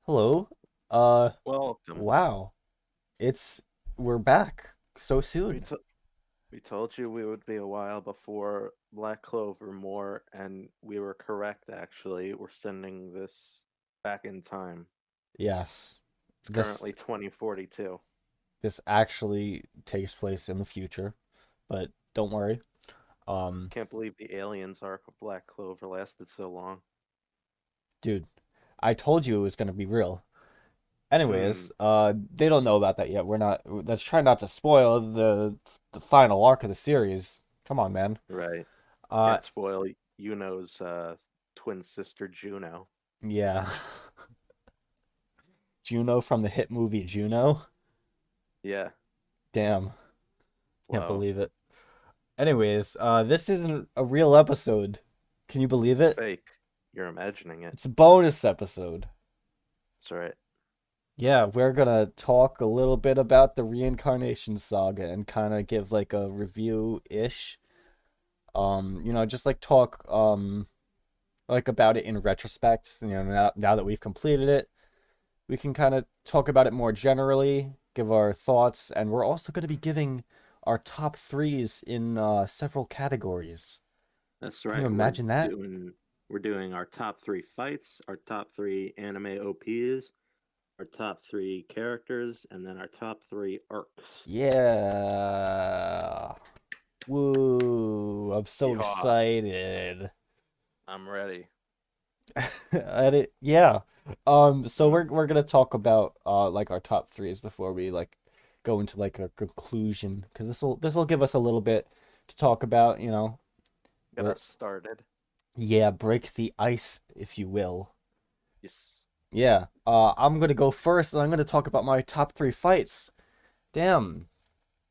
Hello. Uh, Welcome. wow. It's we're back so We soon. t we told you we would be a while before Black Clover more, and we were correct actually. We're sending this back in time. Yes. It's This currently 2042. this actually takes place in the future, but don't worry. Um, Can't believe the aliens arc of Black Clover lasted so long. dude, I told you it was gonna be real. Hmm, Anyways, they don't know about that yet. We're not. Let's try not to spoil the final arc of the series. Come on, man. right. Uh, Can't spoil Yuno's twin sister Juno. yeah. Juno from the hit movie Juno. Yeah, Damn, can't whoa. believe it. Anyways, this isn't a real episode. Can you believe It's it? fake. You're imagining it. It's a bonus episode. That's right. Yeah, we're gonna talk a little bit about the Reincarnation Saga and kind of give like a review-ish. Just like talk like about it in retrospect. Now that we've completed it, we can kind of talk about it more generally, give our thoughts, and we're also gonna be giving our top threes in several categories. That's Can you right. imagine that? We're doing our top three fights, our top three anime OPs, our top three characters, and then our top three arcs. Yeah. Woo. I'm so Yeah, excited. I'm ready. Yeah. So Mm, we're gonna talk about like our top threes before we like go into like a conclusion because this will give us a little bit to talk about, get We're us started. yeah, break the ice, if you will. Yes. Yeah. I'm gonna go first and I'm gonna talk about my top three fights. Damn.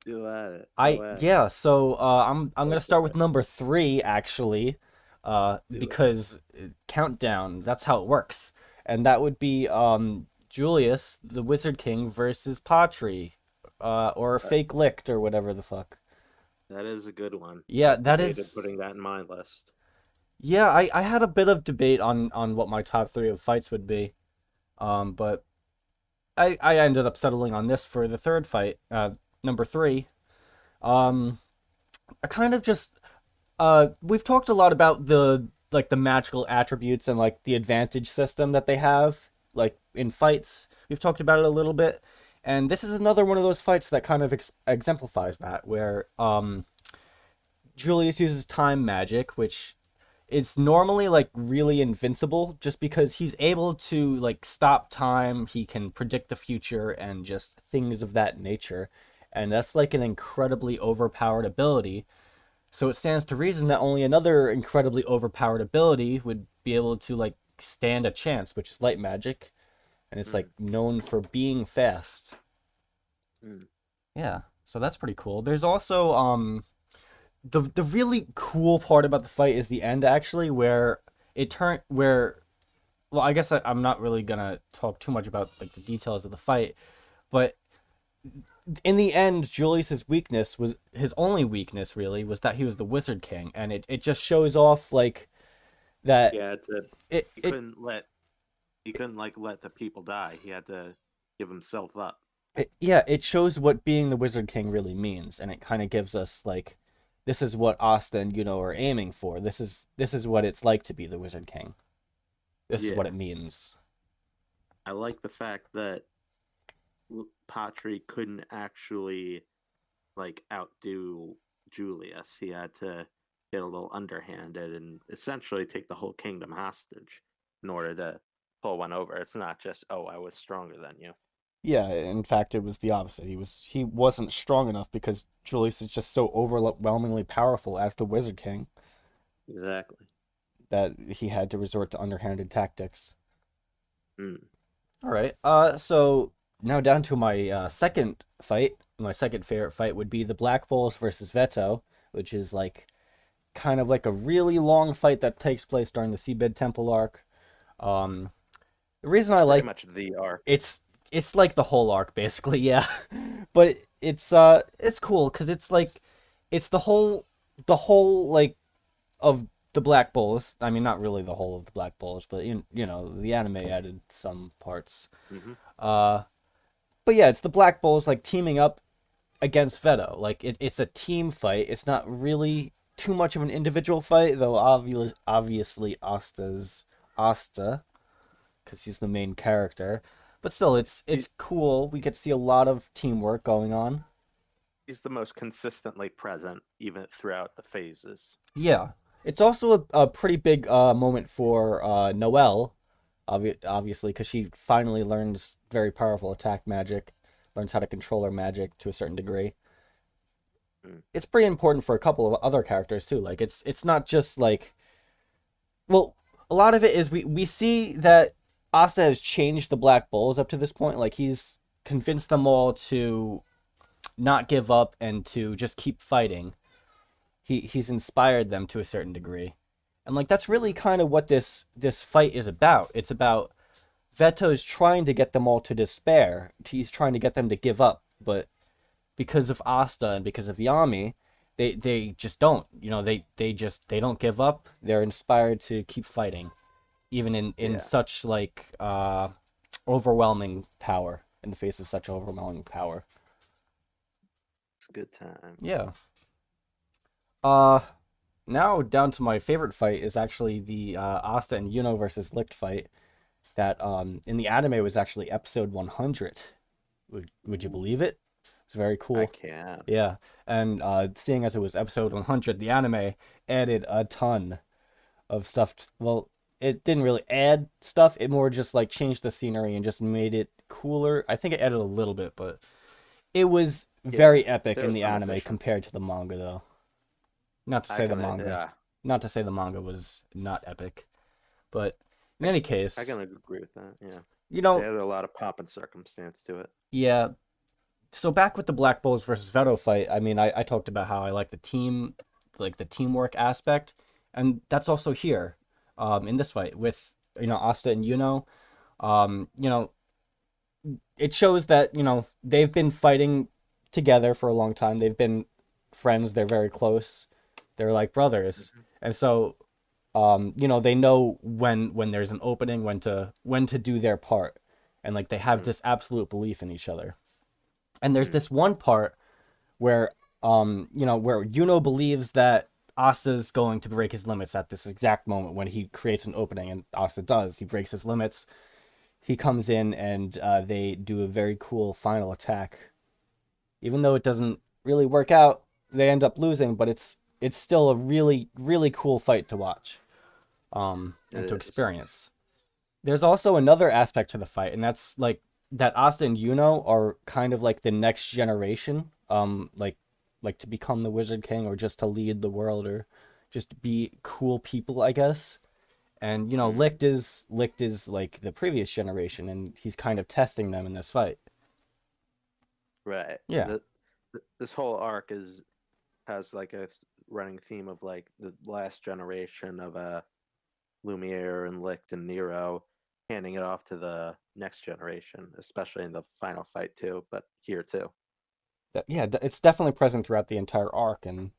Go at it. I Go at it. yeah, so I'm Go gonna for start with it. number three actually, Do it. because countdown, that's how it works, and that would be Julius the Wizard King versus Patri, or Uh, Fake Licked or whatever the fuck. that is a good one. Yeah, I've that debated is. putting that in my list. Yeah, I had a bit of debate on what my top three of fights would be, but I ended up settling on this for the third fight, number three. Um, I kind of just we've talked a lot about the magical attributes and like the advantage system that they have like in fights. We've talked about it a little bit, and this is another one of those fights that kind of exemplifies that, where Julius uses time magic, which is normally like really invincible just because he's able to like stop time, he can predict the future and just things of that nature. And that's like an incredibly overpowered ability, so it stands to reason that only another incredibly overpowered ability would be able to like stand a chance, which is light magic, and it's like Mm, known for being fast. mm. Yeah, so that's pretty cool. There's also the really cool part about the fight is the end actually, where it turned where well, I guess I'm not really gonna talk too much about like the details of the fight, but in the end, Julius's weakness was his only weakness really was that he was the Wizard King, and it just shows off like that Yeah, it's a, it he it, couldn't let he couldn't like let the people die. He had to give himself up. yeah, it shows what being the Wizard King really means, and it kind of gives us like this is what Asta and are aiming for. This is what it's like to be the Wizard King. This is what Yeah, it means. I like the fact that Patry couldn't actually like outdo Julius. He had to get a little underhanded and essentially take the whole kingdom hostage in order to pull one over. It's not just, oh, I was stronger than you. Yeah, in fact, it was the opposite. He wasn't strong enough because Julius is just so overwhelmingly powerful as the Wizard King Exactly. that he had to resort to underhanded tactics. Mm. All right. So now down to my second fight. My second favorite fight would be the Black Bulls versus Veto, which is like kind of like a really long fight that takes place during the Seabed Temple arc. Um, the reason It's I pretty like much the arc. it's like the whole arc basically, yeah. But it's cool because it's like it's the whole like of the Black Bulls. I mean, not really the whole of the Black Bulls, but the anime added some parts. Hmm. Uh, but yeah, it's the Black Bulls like teaming up against Veto. Like it's a team fight. It's not really too much of an individual fight, though. Obviously, Asta, because he's the main character. But still, it's cool. We get to see a lot of teamwork going on. He's the most consistently present, even throughout the phases. Yeah, it's also a pretty big moment for Noelle, obviously, because she finally learns very powerful attack magic, learns how to control her magic to a certain degree. Mm. It's pretty important for a couple of other characters too. Like it's not just like, well, a lot of it is we see that Asta has changed the Black Bulls up to this point. Like he's convinced them all to not give up and to just keep fighting. He's inspired them to a certain degree. And like that's really kind of what this fight is about. It's about Veto's trying to get them all to despair. He's trying to get them to give up, but because of Asta and because of Yami, they just don't. They don't give up. They're inspired to keep fighting, even in Yeah, such like overwhelming power, in the face of such overwhelming power. it's a good time. Yeah. Uh Now down to my favorite fight is actually the Asta and Yuno versus Licht fight that in the anime was actually episode 100. Would you believe it? It's very I cool. can't. Yeah, and seeing as it was episode 100, the anime added a ton of stuff. Well, it didn't really add stuff. It more just like changed the scenery and just made it cooler. I think it added a little bit, but it was Yeah, very epic there in was the some anime addition. compared to the manga, though. Not to I say the can, manga, yeah, not to say the manga was not epic, but in I, any I case, can agree with that. Yeah, you they know, added a lot of pomp and circumstance to it. yeah. So back with the Black Bulls versus Veto fight, I mean, I talked about how I like the teamwork aspect, and that's also here, in this fight with Asta and Yuno. Um, you know, it shows that they've been fighting together for a long time. They've been friends. They're very close. They're like brothers, Hmm. and so they know when there's an opening, when to do their part, and like they have Mm. this absolute belief in each other. And there's Mm. this one part where where Yuno believes that Asta's going to break his limits at this exact moment when he creates an opening, and Asta does. He breaks his limits. He comes in and they do a very cool final attack. Even though it doesn't really work out, they end up losing, but it's still a really really cool fight to watch, It and to is. experience. There's also another aspect to the fight, and that's like that Asta and Yuno are kind of like the next generation, like to become the Wizard King or just to lead the world or just be cool people, I guess. And Mm. Licht is like the previous generation, and he's kind of testing them in this fight. Right. Yeah, This whole arc has like a running theme of like the last generation of Lumiere and Licht and Nero handing it off to the next generation, especially in the final fight too, but here too. yeah, it's definitely present throughout the entire arc, and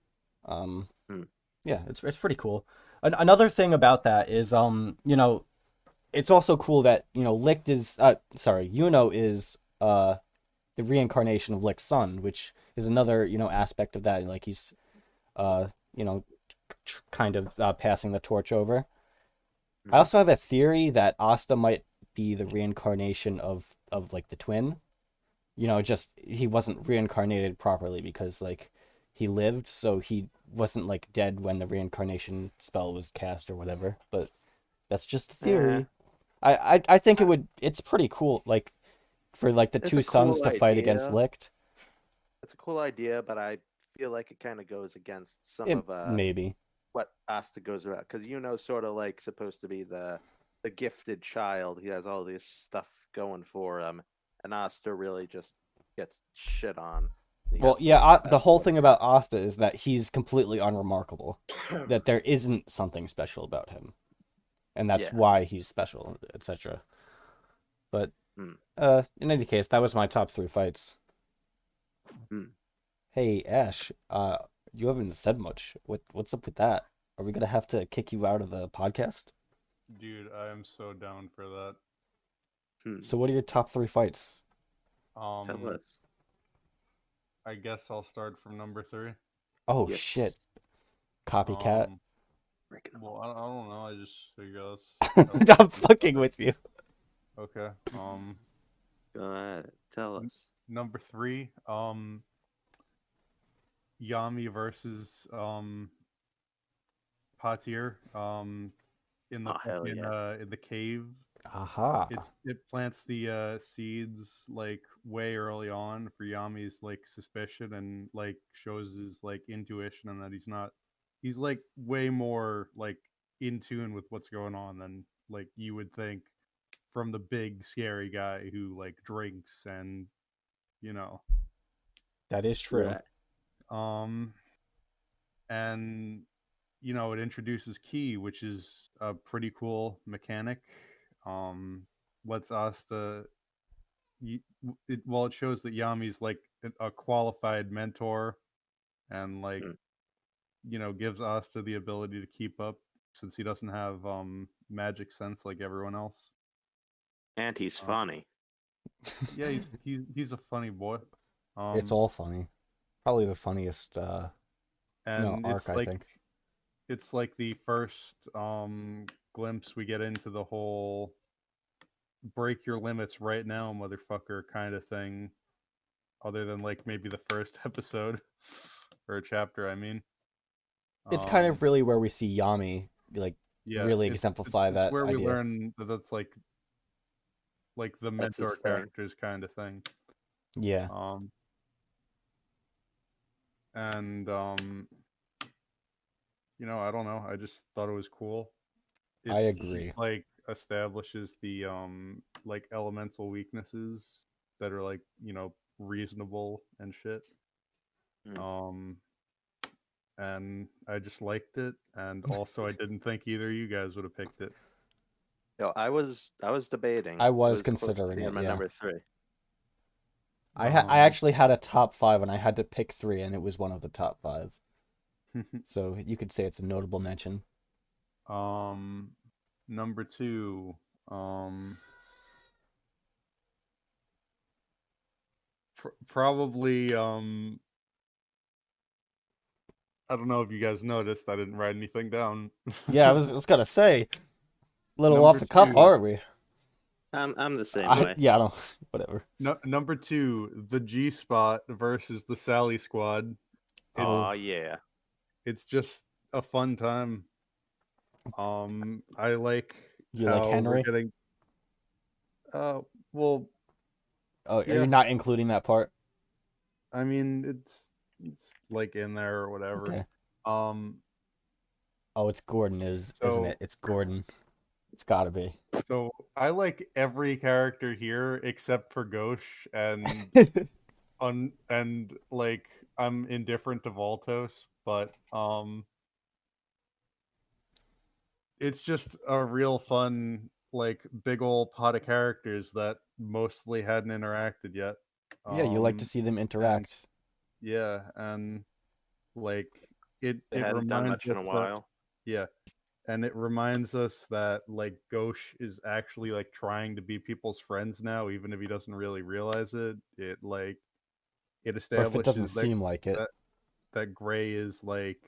um, Mm. yeah, it's pretty cool. Another thing about that is it's also cool that Licht is sorry, Yuno is the reincarnation of Licht's son, which is another aspect of that. Like he's uh you know kind of passing the torch over. I Hmm. also have a theory that Asta might be the reincarnation of like the twin. Just he wasn't reincarnated properly because like he lived, so he wasn't like dead when the reincarnation spell was cast or whatever. But that's just a Yeah, theory. I think it's pretty cool, like for like the it's two a sons cool to fight against idea. Licht. It's a cool idea, but I feel like it kind of goes against some It of maybe. what Asta goes about because sort of like supposed to be the gifted child. He has all this stuff going for him, and Asta really just gets shit on. He Well, has to yeah, make the the best whole of thing about Asta is that he's completely unremarkable. it. That there isn't something special about him, and that's Yeah. why he's special, etc. But Mm. in any case, that was my top three fights. Mm. Hey, Ash, you haven't said much. What's up with that? Are we gonna have to kick you out of the podcast? Dude, I am so down for that. So what are your top 3 fights? Tell us. I guess I'll start from number 3. Oh Yes. shit. Copycat. Well, I don't know. I just figure that's. I'm fucking with you. Okay. Go ahead. Tell us. Number 3. Yami versus Patir. In the Oh, hell yeah. in the cave. Aha. It plants the seeds like way early on for Yami's like suspicion, and like shows his like intuition, and that he's like way more like in tune with what's going on than like you would think from the big scary guy who like drinks and you know. That is true. Right. And it introduces Ki, which is a pretty cool mechanic. Lets Asta, it shows that Yami's like a qualified mentor, and like gives Asta the ability to keep up since he doesn't have magic sense like everyone else. And he's funny. Yeah, he's a funny boy. It's all funny. Probably the funniest and arc, I think. It's like the first glimpse we get into the whole break your limits right now, motherfucker kind of thing, other than like maybe the first episode or a chapter, I mean. It's kind of really where we see Yami really exemplify that. It's where we idea. learn that that's like the mentor characters kind of thing. Yeah. And I don't know. I just thought it was cool. I agree. Like establishes the like elemental weaknesses that are like reasonable and shit. And I just liked it, and also I didn't think either of you guys would have picked it. Yo, I was debating. I was considering it. My yeah. number 3. I actually had a top 5, and I had to pick 3, and it was one of the top 5. So you could say it's a notable mention. Number 2. Probably. I don't know if you guys noticed. I didn't write anything down. Yeah, I was gonna say, a little Number off the cuff, 2. aren't we? I'm the same way. Yeah, I don't. Whatever. Number 2, the G Spot versus the Sally Squad. Oh yeah. It's just a fun time. I like. You like Henry? We're getting. Well. Oh, yeah. Are you not including that part? I mean, it's like in there or whatever. Okay. Oh, it's Gordon, isn't it? It's Gordon. It's gotta be. So I like every character here except for Gauche, and and like I'm indifferent to Voltos, but it's just a real fun like big old pot of characters that mostly hadn't interacted yet. Yeah, you like to see them interact. And like it hadn't done much in a while. Yeah. And it reminds us that like Gauche is actually like trying to be people's friends now, even if he doesn't really realize it. It establishes or if it doesn't seem like it. That Gray is like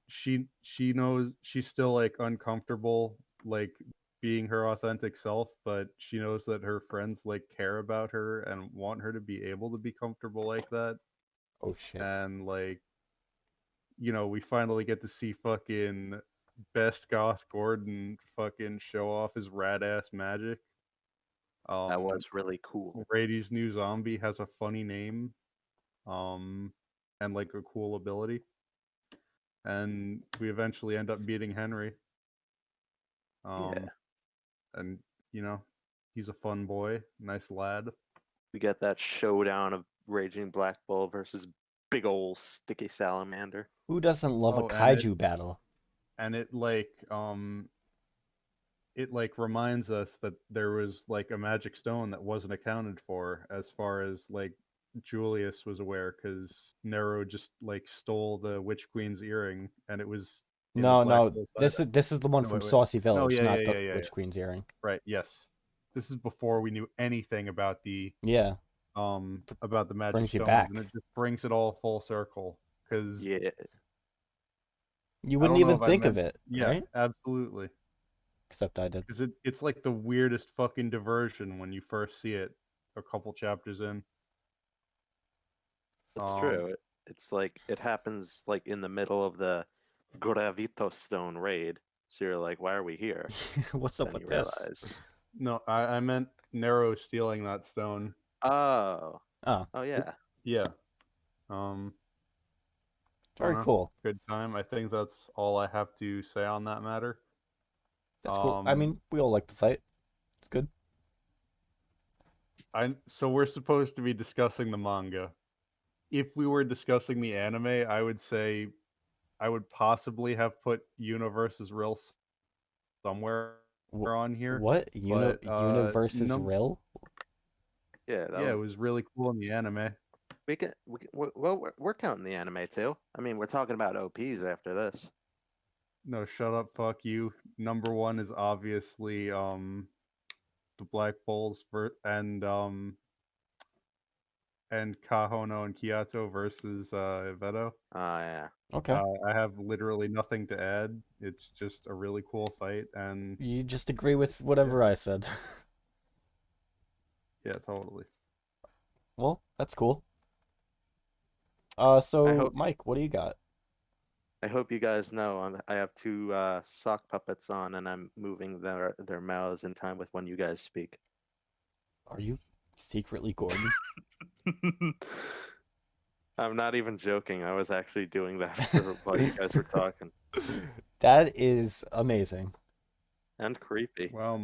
she knows she's still like uncomfortable like being her authentic self, but she knows that her friends like care about her and want her to be able to be comfortable like that. Oh shit. And like we finally get to see fucking best goth Gordon fucking show off his rad ass magic. That was really cool. Rady's new zombie has a funny name, and like a cool ability. And we eventually end up beating Henry. And he's a fun boy, nice lad. We get that showdown of Raging Black Bull versus big old sticky salamander. Who doesn't love a kaiju battle? And it reminds us that there was like a magic stone that wasn't accounted for as far as like Julius was aware because Nero just like stole the Witch Queen's earring, and it was in the No, Black no, Hole this side. is the one No, from wait. Saucy No, Village, yeah, not yeah, the yeah, yeah, yeah. Witch Queen's earring. Right. Yes. This is before we knew anything about the Yeah, magic brings you stones, and back. it just brings it all full circle. Because Yeah, You I wouldn't don't know even if I think of meant, it, yeah, right? absolutely. Except I did. Because it's like the weirdest fucking diversion when you first see it a couple chapters in. that's Um, true. It's like it happens like in the middle of the Gravito Stone raid. So you're like, why are we here? What's up Then you with this? realize, no, I meant Nero stealing that stone. oh, Oh, oh yeah, Yeah. Um, I don't very know. cool. Good time. I think that's all I have to say on that matter. That's cool. I mean, we all like the fight. It's good. So we're supposed to be discussing the manga. If we were discussing the anime, I would say I would possibly have put Universe's Real somewhere Wh- on here, What? but Universe is real? yeah. yeah, it was really cool in the anime. We're counting the anime too. I mean, we're talking about OPs after this. No, shut up, fuck you. Number one is obviously the Black Bulls and Kahono and Kyoto versus Veto. Oh yeah, Okay. I have literally nothing to add. It's just a really cool fight, and You just agree with whatever I said. yeah, totally. Well, that's cool. I So hope Mike, what do you got? I hope you guys know I have two sock puppets on, and I'm moving their mouths in time with when you guys speak. Are you secretly Gordon? I'm not even joking. I was actually doing that while you guys were talking. That is amazing. And creepy. Wow,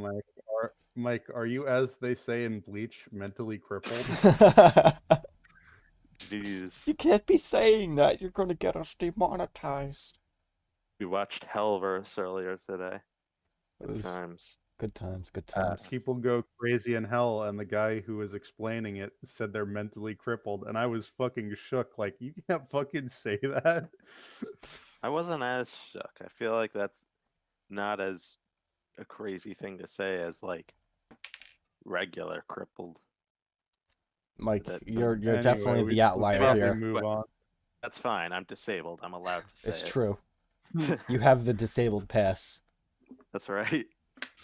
Mike, are you, as they say in Bleach, mentally crippled? Jeez. You can't be saying that. You're gonna get us demonetized. We watched Hellverse earlier today. Good Oof. times. Good times, good times. People go crazy in hell, and the guy who was explaining it said they're mentally crippled, and I was fucking shook. Like, you can't fucking say that. I wasn't as shook. I feel like that's not as a crazy thing to say as like regular crippled. Mike, That- you're Anyway, definitely the let's outlier probably here. move But- on. That's fine. I'm disabled. I'm allowed to say It's it. true. You have the disabled pass. That's right.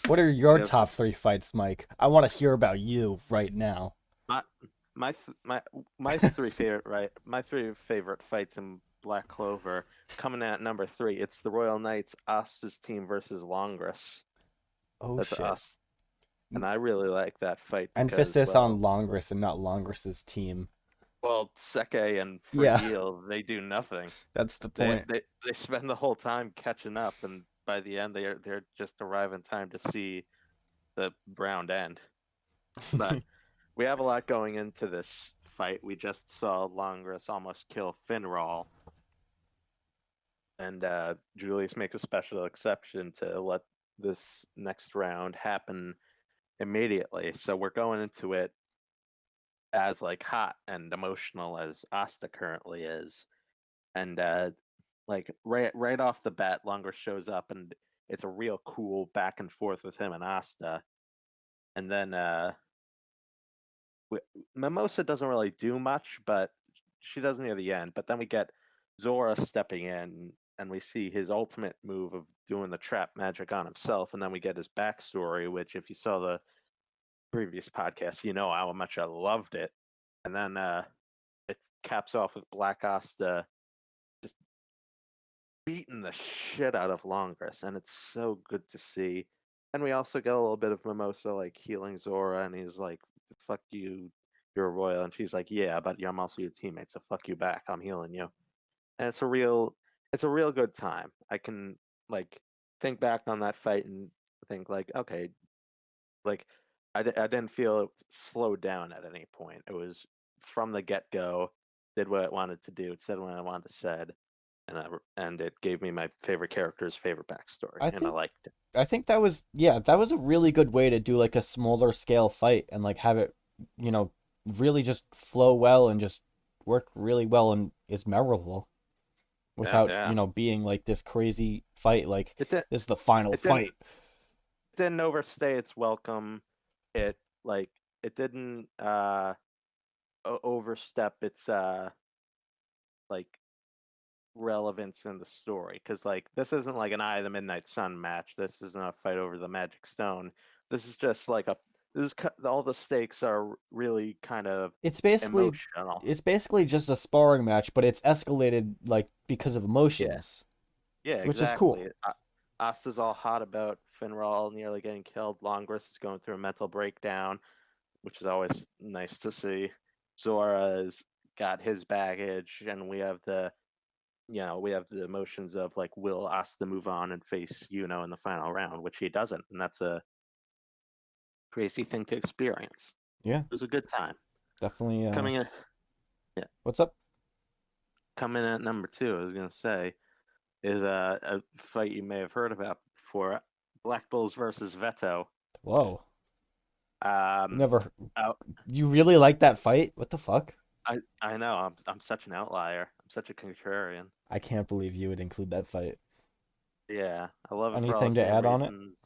What are your Yep. top 3 fights, Mike? I want to hear about you right now. My three favorite fights in Black Clover coming at number 3. It's the Royal Knights Asta's team versus Longris. Oh That's shit. us. And I really like that fight. Because, Emphasis well, on Longris and not Longris's team. Well, Seke and Yeah. Fragile, they do nothing. That's the They, point. they spend the whole time catching up, and by the end, they're just arrive in time to see the round end. But we have a lot going into this fight. We just saw Longris almost kill Finral, and Julius makes a special exception to let this next round happen immediately. So we're going into it as like hot and emotional as Asta currently is, and like right off the bat, Longer shows up, and it's a real cool back and forth with him and Asta, and then Mimosa doesn't really do much, but she does near the end. But then we get Zora stepping in, and we see his ultimate move of doing the trap magic on himself, and then we get his backstory, which if you saw the previous podcast, you know how much I loved it. And then it caps off with Black Asta just beating the shit out of Longris, and it's so good to see. And we also get a little bit of Mimosa like healing Zora, and he's like, "Fuck you, you're a royal," and she's like, "Yeah, but I'm also your teammate, so fuck you back. I'm healing you." And it's a real good time. I can like think back on that fight and think like, okay, like I didn't feel it slowed down at any point. It was from the get go, did what it wanted to do, it said what I wanted to said, and it gave me my favorite character's favorite backstory, I and I think liked it. I think that was a really good way to do like a smaller scale fight and like have it, really just flow well and just work really well and is memorable without, Yeah. being like this crazy fight. Like, It did. this is the final It didn't. fight. Didn't overstay its welcome. It like it didn't overstep its like relevance in the story, because like this isn't like an Eye of the Midnight Sun match. This isn't a fight over the Magic Stone. This is just like all the stakes are really kind of It's basically emotional. it's basically just a sparring match, but it's escalated like because of Yeah, emotions, yeah, which is cool. exactly. Asta's all hot about Finral nearly getting killed. Longress is going through a mental breakdown, which is always nice to see. Zora's got his baggage, and we have the emotions of like, will Asta move on and face Yuno in the final round, which he doesn't, and that's a crazy thing to experience. Yeah, It was a good time. definitely. Coming in, What's up? coming in at number 2, I was gonna say, is a fight you may have heard about before: Black Bulls versus Veto. Whoa, Um, never. I, You really like that fight? What the fuck? I know I'm such an outlier. I'm such a contrarian. I can't believe you would include that fight. Yeah, I love it for all Anything the to same add on it? reasons.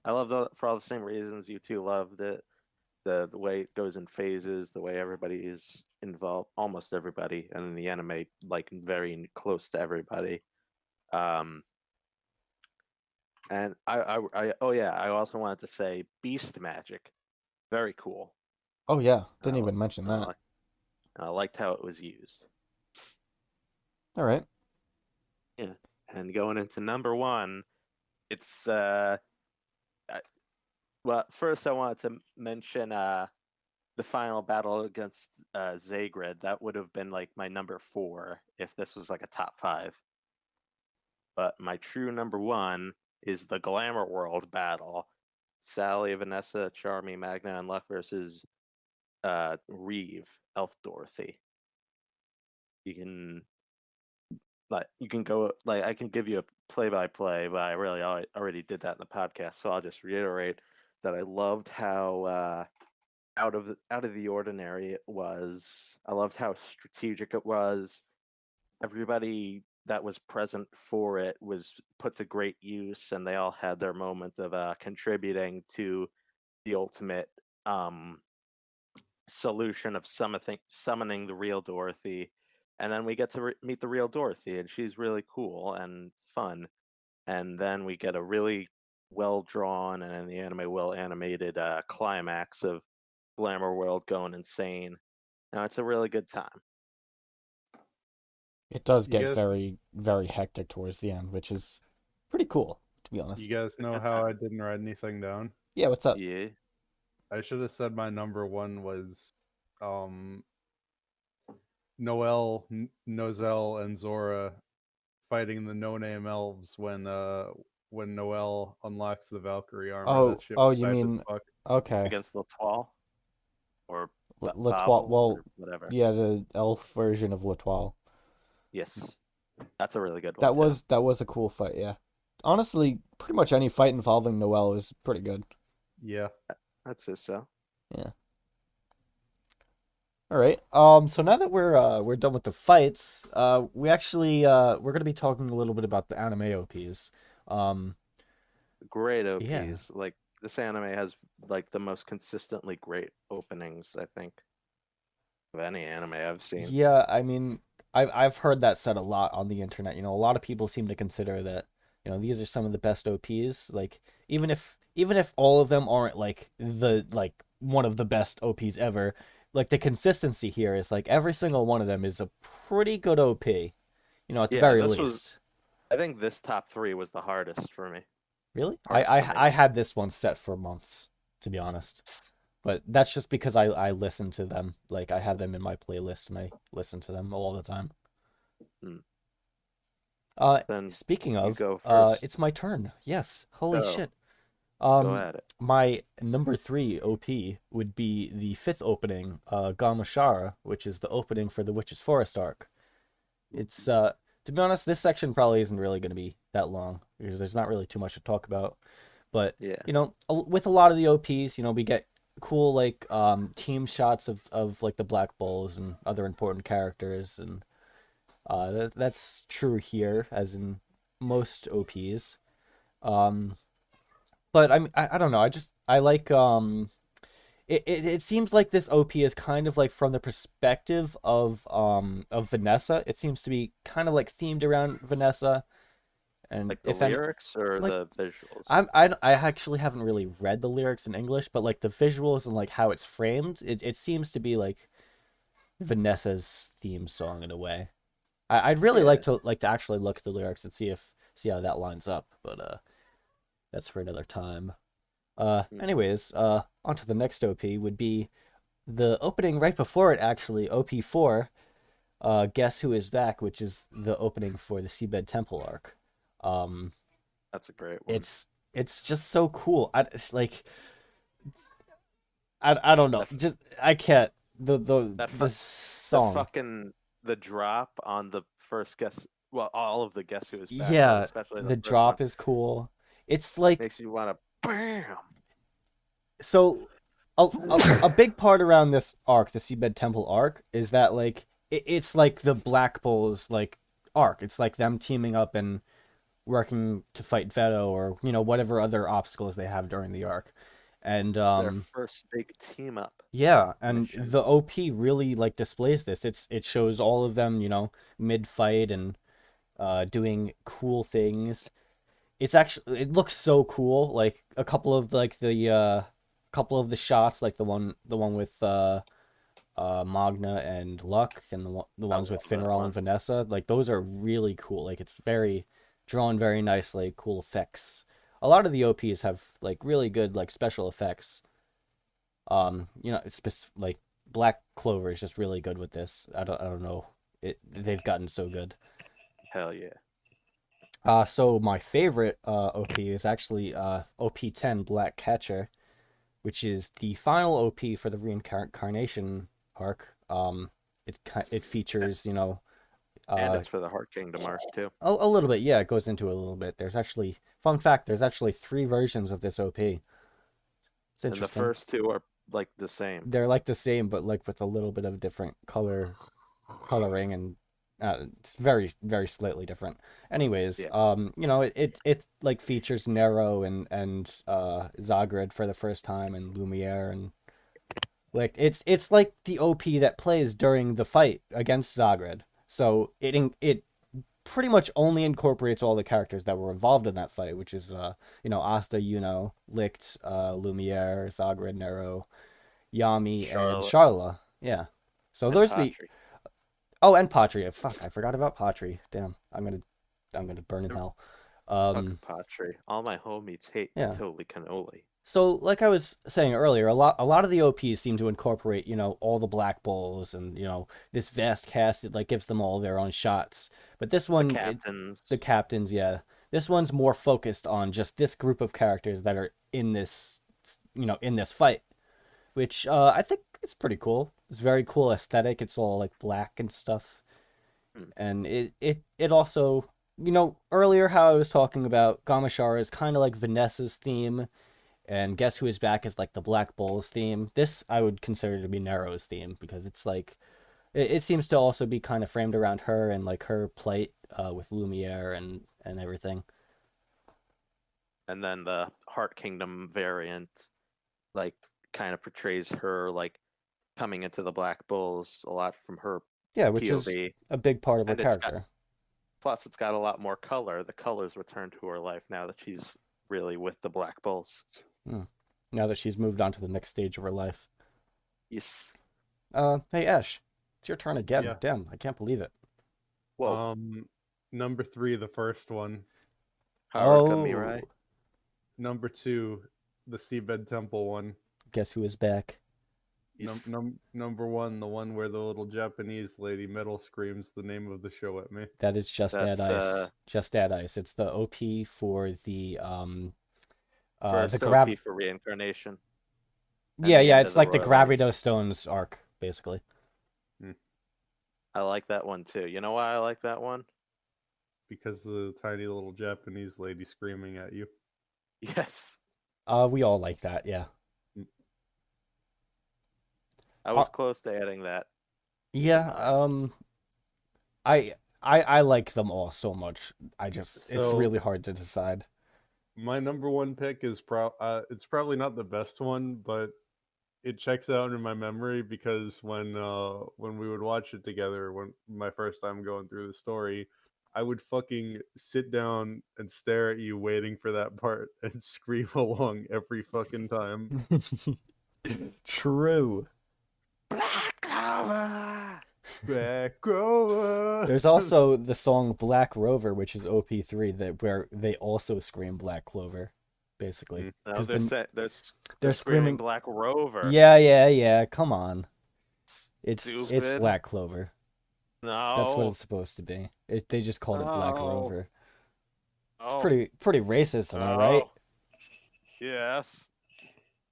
I love it for all the same reasons you two loved it. The way it goes in phases, the way everybody is involved, almost everybody, and in the anime, like very close to everybody. Um, and oh yeah, I also wanted to say Beast Magic, very cool. Oh yeah, I didn't li- even mention I that. li- I liked how it was used. All right. Yeah, and going into number 1, it's well, first I wanted to mention the final battle against Zagrid. That would have been like my number 4 if this was like a top 5. But my true number 1 is the Glamour World battle. Sally, Vanessa, Charmy, Magna, and Luck versus Reeve, Elf Dorothy. You can go, like, I can give you a play-by-play, but I really already did that in the podcast, so I'll just reiterate that I loved how out of the ordinary it was. I loved how strategic it was. Everybody that was present for it was put to great use, and they all had their moment of contributing to the ultimate solution of summoning the real Dorothy. And then we get to meet the real Dorothy, and she's really cool and fun. And then we get a really well drawn and in the anime well animated climax of Glamour World going insane. Now it's a really good time. It does You get guys, very, very hectic towards the end, which is pretty cool, to be you honest. guys It's a know good how time. I didn't write anything down? Yeah, what's up? Yeah. I should have said my number 1 was Noelle, Nozel, and Zora fighting the no-name elves when Noelle unlocks the Valkyrie armor. That shit Oh, was you hype as mean fuck. okay, Against Latoile or Latoile? Bavel Well, or whatever. yeah, the elf version of Latoile. Yes. That's a really good one That too. was a cool fight. Yeah, honestly, pretty much any fight involving Noelle is pretty good. Yeah. I'd say so. Yeah. All right. So now that we're done with the fights, we actually we're gonna be talking a little bit about the anime OPs. Um, Great yeah. OPs. Like, this anime has like the most consistently great openings, I think, of any anime I've seen. Yeah, I mean, I've heard that said a lot on the internet. A lot of people seem to consider that, these are some of the best OPs. Like, even if all of them aren't like one of the best OPs ever, like the consistency here is like every single one of them is a pretty good OP, at the Yeah, very this was. least. I think this top 3 was the hardest for me. Really? Hardest to I make. had this one set for months, to be honest. But that's just because I listen to them. Like, I have them in my playlist and I listen to them all the time. Hmm. Then Speaking you of, go first. it's my turn. Yes. Holy Go. shit. Go at it. My number 3 OP would be the 5th opening, Gamashara, which is the opening for the Witch's Forest arc. It's to be honest, this section probably isn't really going to be that long because there's not really too much to talk about. But Yeah. with a lot of the OPs, we get cool like team shots of like the Black Bulls and other important characters, and that's true here as in most OPs. Um, but I don't know. I like it seems like this OP is kind of like from the perspective of Vanessa. It seems to be kind of like themed around Vanessa, and Like the lyrics or like the visuals? I actually haven't really read the lyrics in English, but like the visuals and like how it's framed, it seems to be like Vanessa's theme song in a way. I'd really Yeah. like to actually look at the lyrics and see how that lines up, but that's for another time. Anyways, on to the next OP would be the opening right before it actually, OP4, Guess Who Is Back, which is the opening for the Seabed Temple arc. Um, That's a great one. it's just so cool. I don't know. The f- Just I can't That the fu- song. the drop on the first guess. Well, all of the Guess Who Is Back, but Yeah, especially the the first one, drop is cool. It's like makes you want to bam. so a big part around this arc, the Seabed Temple arc, is that like it's like the Black Bulls like arc. It's like them teaming up and working to fight Veto or whatever other obstacles they have during the arc. And It's their first big team up yeah, and mission. the OP really like displays this. It shows all of them, mid fight and doing cool things. It looks so cool. Like a couple of like the couple of the shots, like the one with Magna and Luck, and the I ones with love that Finral one. and Vanessa, like those are really cool. Like it's very drawn very nicely, cool effects. A lot of the OPs have like really good like special effects. It's like Black Clover is just really good with this. I don't know. They've gotten so good. Hell yeah. So my favorite OP is actually OP10 Black Catcher, which is the final OP for the Reincarnation arc. It features, And uh it's for the Heart Kingdom arc too. a little bit. Yeah, it goes into a little bit. There's actually fun fact. There's actually 3 versions of this OP. It's And the interesting. first two are like the same. They're like the same, but like with a little bit of different coloring, and it's very very slightly different. Anyways, Yeah. it like features Nero and Zagred for the first time, and Lumiere, and like it's like the OP that plays during the fight against Zagred. So it pretty much only incorporates all the characters that were involved in that fight, which is Asta, Licht, Lumiere, Zagred, Nero, Yami, and Charlotte Charla. Yeah. So and there's the Patry. Oh, and Patry. Fuck, I forgot about Patry. Damn, I'm gonna burn in hell. Fucking Patry. All my homies hate Yeah. totally cannoli. So, like I was saying earlier, a lot of the OPs seem to incorporate, all the Black Bulls and this vast cast. It like gives them all their own shots. But this The one, captains. the captains, yeah, this one's more focused on just this group of characters that are in this fight, which I think it's pretty cool. It's very cool aesthetic. It's all like black and stuff. Hmm. And it also, earlier how I was talking about Gamashara is kind of like Vanessa's theme, and Guess Who Is Back is like the Black Bulls theme. This I would consider to be Nero's theme, because it's like it seems to also be kind of framed around her and like her plight with Lumiere and everything. And then the Heart Kingdom variant, like, kind of portrays her like coming into the Black Bulls a lot from her Yeah, which is POV. a big part of her And it's got- character. Plus, it's got a lot more color. The colors return to her life now that she's really with the Black Bulls. Now that she's moved on to the next stage of her life. Yes. Hey Ash, it's your turn again. Yeah. Damn, I can't believe it. Whoa. Number 3, the first one. Haruka Mirai. Number 2, the Seabed Temple one. Guess Who Is Back? Yes. Number 1, the one where the little Japanese lady metal screams the name of the show at me. That is Just Add That's, Ice. Just Add Ice. It's the OP for the First the OP for Reincarnation. and Yeah, the yeah, end it's of the like the Royal Knights. Gravido Stones arc, basically. I like that one too. You know why I like that one? Because the tiny little Japanese lady screaming at you. Yes. We all like that, yeah. I was close to adding that. Yeah, mine. I like them all so much. It's So really hard to decide. my number one pick is it's probably not the best one, but it checks out in my memory because when we would watch it together, when my first time going through the story, I would fucking sit down and stare at you waiting for that part and scream along every fucking time. True. Black Clover. Black Clover. There's also the song Black Rover, which is OP3, where they also scream Black Clover, basically. No, 'Cause they're screaming Black Rover. Yeah. Come on. It's Stupid. Black Clover. That's what No. it's supposed to be. They just called it Black No. Rover. It's Oh, pretty racist, am I right? no. Yes.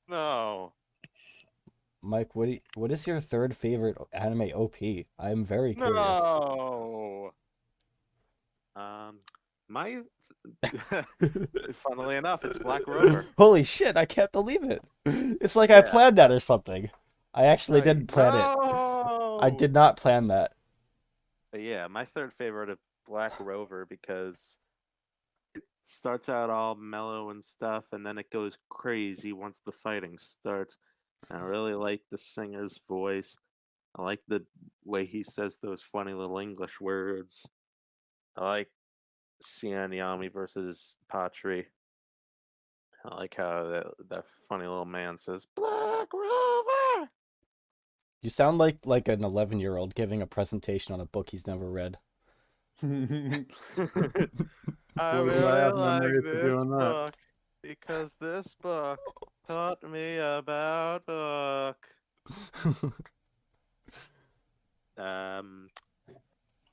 No. Mike, what is your third favorite anime OP? I'm very curious. No. My funnily enough, it's Black Rover. Holy shit, I can't believe it. It's like I Yeah. planned that or something. I actually No, didn't plan it. I did not plan that. But yeah, my third favorite is Black Rover because it starts out all mellow and stuff, and then it goes crazy once the fighting starts. And I really like the singer's voice. I like the way he says those funny little English words. I like seeing Yami versus Patri. I like how that funny little man says Black Rover. You sound like an 11-year-old giving a presentation on a book he's never read. I Boy, do I really have like memory for this doing that. book because this book taught me about book.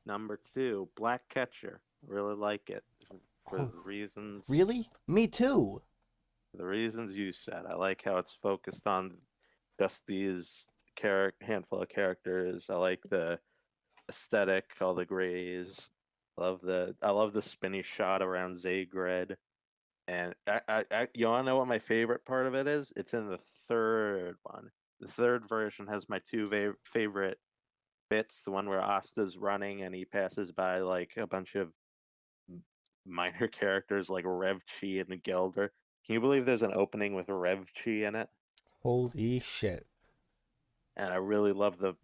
Number 2, Black Catcher. Really like it for the reasons. Really? Me too. The reasons you said. I like how it's focused on just these handful of characters. I like the aesthetic, all the grays. I love the spinny shot around Zagreb. And you wanna know what my favorite part of it is? It's in the third one. The third version has my two favorite bits. The one where Asta's running and he passes by like a bunch of minor characters like Rev Chi and Gelder. Can you believe there's an opening with Rev Chi in it? Holy shit. And I really love the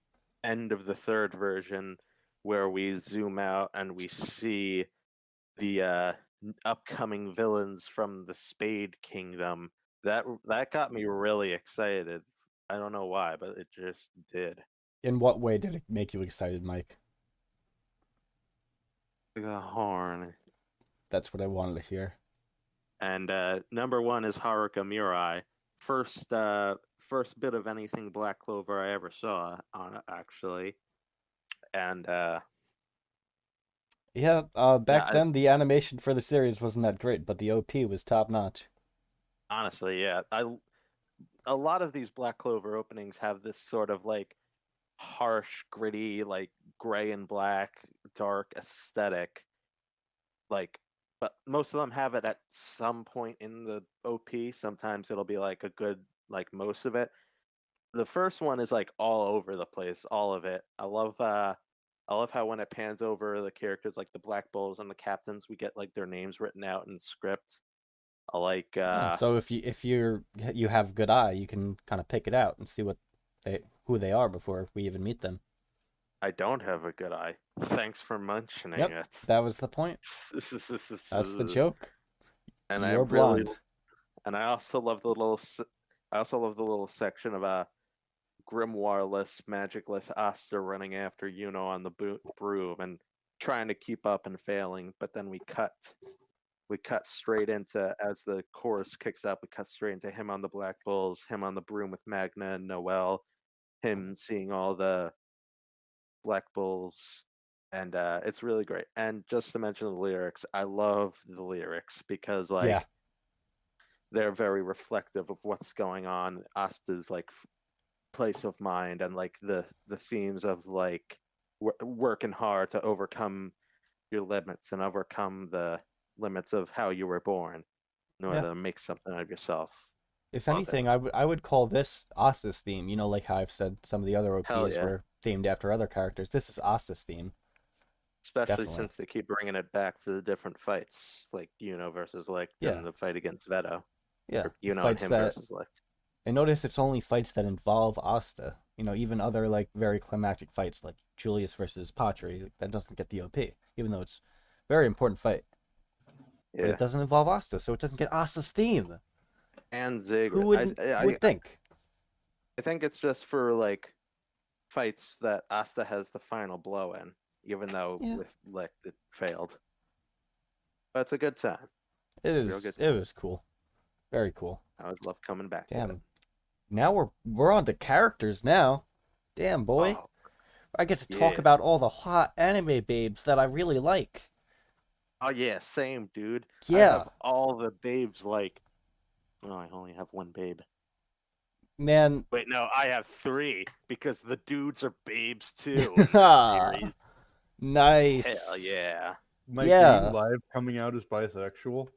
end of the third version where we zoom out and we see the upcoming villains from the Spade Kingdom. That got me really excited. I don't know why, but it just did. In what way did it make you excited, Mike? The horn. That's what I wanted to hear. And number 1 is Haruka Mirai. First bit of anything Black Clover I ever saw on it, actually. And Yeah, back yeah, then the animation for the series wasn't that great, but the OP was top notch. honestly, yeah, a lot of these Black Clover openings have this sort of like harsh, gritty, like gray and black, dark aesthetic. Like, but most of them have it at some point in the OP. Sometimes it'll be like a good, like most of it. The first one is like all over the place, all of it. I love how when it pans over the characters like the Black Bulls and the captains, we get like their names written out in script. I like So if you have good eye, you can kind of pick it out and see who they are before we even meet them. I don't have a good eye. Thanks for mentioning Yep, it. that was the point. That's the joke. And You're blonde. And I also love the little section of grimoire-less, magicless Asta running after Yuno on the broom and trying to keep up and failing. But then we cut straight into, as the chorus kicks up, we cut straight into him on the Black Bulls, him on the broom with Magna and Noel, him seeing all the Black Bulls, and it's really great. And just to mention the lyrics, I love the lyrics because like they're very reflective of what's going on. Asta's like place of mind and like the themes of like working hard to overcome your limits and overcome the limits of how you were born in order to make something of yourself. If Love anything, it. I would call this Asta's theme. You know, like how I've said some of the other Hell OPs yeah. were themed after other characters. This is Asta's theme. Especially Definitely. since they keep bringing it back for the different fights, like Yuno versus Licht Yeah. and the fight against Veto. Yeah, Or Yuno and fights him that. versus Licht. And notice it's only fights that involve Asta. You know, even other like very climactic fights like Julius versus Patri, that doesn't get the OP, even though it's a very important fight. But Yeah. it doesn't involve Asta, so it doesn't get Asta's theme. And Zig. Who would think? I think it's just for like fights that Asta has the final blow in, even though Yeah. with Licht it failed. But it's a good time. It Real is. good It was cool. Very cool. I always love coming back to it. Damn. Now we're on to characters now. Damn boy. Oh, I get to talk yeah. about all the hot anime babes that I really like. oh yeah, same dude. I Yeah. have all the babes like oh, I only have one babe. Man, Wait, no, I have 3 because the dudes are babes too. in this series. nice. Hell yeah. Mike, Yeah. are you live coming out as bisexual?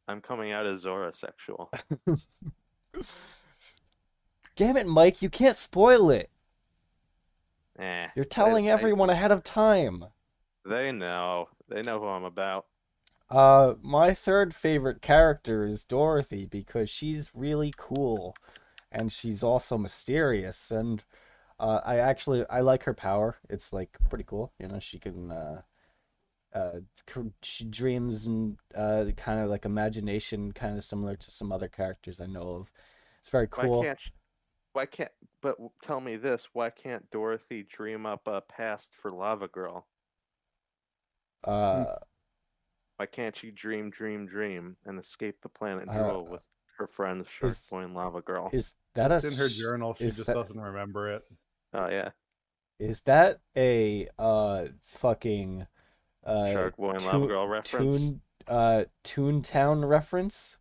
I'm coming out as Zora sexual. Damn it, Mike, you can't spoil it. Eh. You're telling they- everyone ahead of time. They know. They know who I'm about. My third favorite character is Dorothy because she's really cool and she's also mysterious and I like her power. It's like pretty cool. You know, she can she dreams and kind of like imagination, kind of similar to some other characters I know of. It's very cool. But tell me this, why can't Dorothy dream up a past for Lava Girl? Why can't she dream and escape the planet Jewel with her friends Shark Boy and Lava Girl? Is that It's in her journal. She is just that- doesn't remember it. Oh yeah, Is that a fucking Shark Boy and Lava Girl reference. Toontown reference?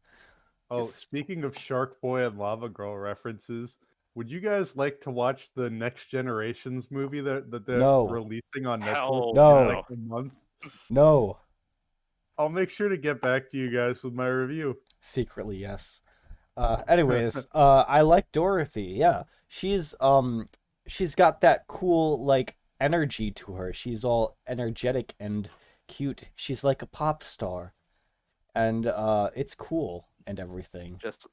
Oh, It's- speaking of Shark Boy and Lava Girl references, would you guys like to watch the Next Generations movie that they're No. releasing on Netflix Hell No. in like a month? No. I'll make sure to get back to you guys with my review. Secretly, yes. Anyways, I like Dorothy. Yeah, she's got that cool like energy to her. She's all energetic and cute. She's like a pop star, and it's cool and everything. Just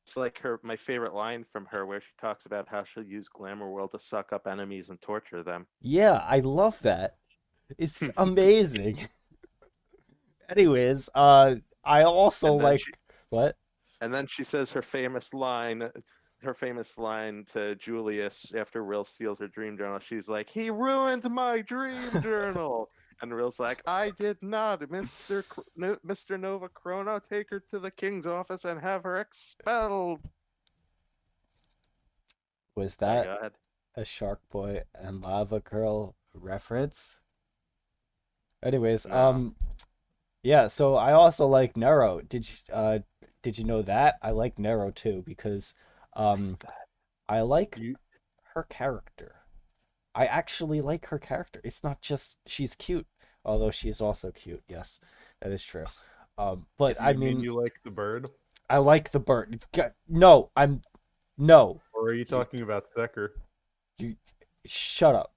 it's like my favorite line from her where she talks about how she'll use Glamour World to suck up enemies and torture them. Yeah, I love that. It's amazing. Anyways, I also And then like she- what? And then she says her famous line to Julius after Rill steals her dream journal. She's like, "He ruined my dream journal." And Rill's like, "I did not, Mr. Nova Chrono. Take her to the king's office and have her expelled." Was My that God. a Shark Boy and Lava Girl reference? Anyways, No. yeah, so I also like Nero. Did you know that? I like Nero too because I like You- her character. I actually like her character. It's not just she's cute, although she is also cute. Yes, that is true. But I You mean, you like the bird, I like the bird. No, no. or are you talking about Secker? Shut up.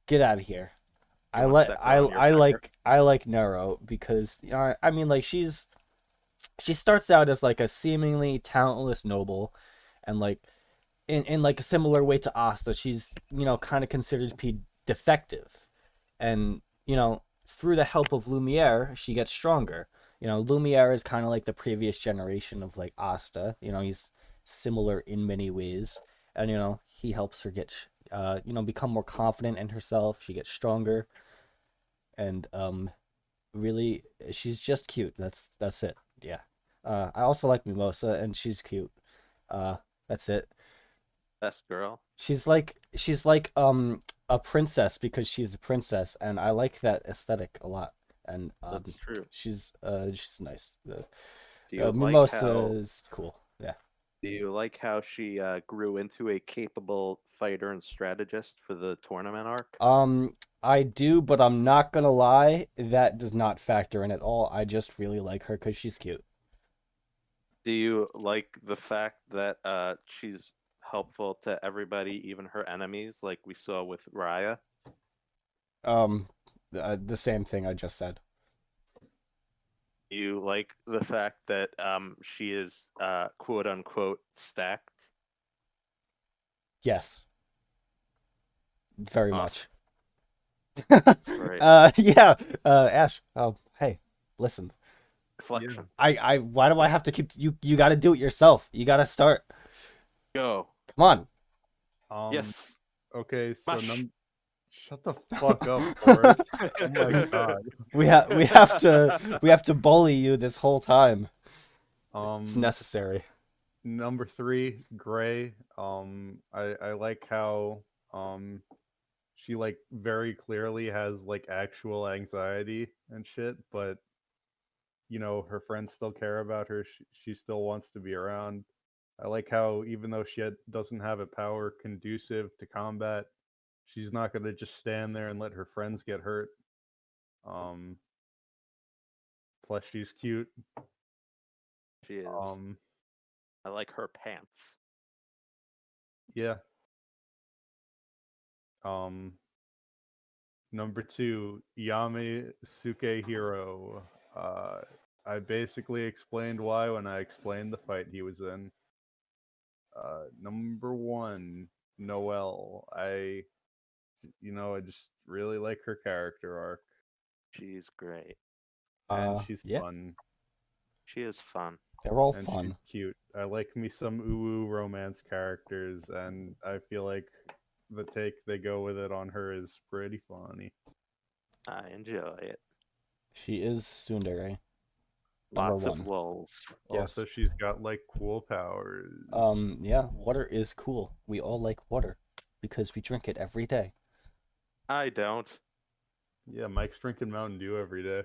Get out of here. You want Sekiro on your backer? I like Nero because I mean like she starts out as like a seemingly talentless noble and like in like a similar way to Asta, she's kind of considered to be defective. And through the help of Lumiere, she gets stronger. Lumiere is kind of like the previous generation of like Asta. He's similar in many ways. And he helps her get become more confident in herself. She gets stronger. And really she's just cute. That's it. Yeah. I also like Mimosa and she's cute. That's it. Best girl. She's like a princess because she's a princess and I like that aesthetic a lot. And That's true. she's nice. Do you like Mimosa how? is cool. Yeah. Do you like how she grew into a capable fighter and strategist for the tournament arc? I do, but I'm not gonna lie, that does not factor in at all. I just really like her because she's cute. Do you like the fact that she's helpful to everybody, even her enemies, like we saw with Raya? The same thing I just said. You like the fact that she is quote unquote stacked? Yes, very Awesome. much. Great. Yeah. Ash. Hey, listen. Reflection. Why do I have to keep you? You got to do it yourself. You got to start. Go. Come on. Yes. Okay, so Mush. shut the fuck up, Forrest. Oh my god. We have to bully you this whole time. It's necessary. Number 3, Gray. I like how she like very clearly has like actual anxiety and shit, but you know her friends still care about her. She still wants to be around. I like how even though doesn't have a power conducive to combat, she's not gonna just stand there and let her friends get hurt. Plus she's cute. She is. I like her pants. Yeah. Number 2, Yami Sukehiro. I basically explained why when I explained the fight he was in. Number 1, Noelle. I just really like her character arc, She's great. and she's Yeah, fun, She is fun. they're all and fun. she's cute. I like me some uwu romance characters, and I feel like the take they go with it on her is pretty funny. I enjoy it. She is tsundere. Number Lots of one. lulls. Also, Yes. she's got like cool powers. Yeah, water is cool. We all like water because we drink it every day. I don't. Yeah, Mike's drinking Mountain Dew every day.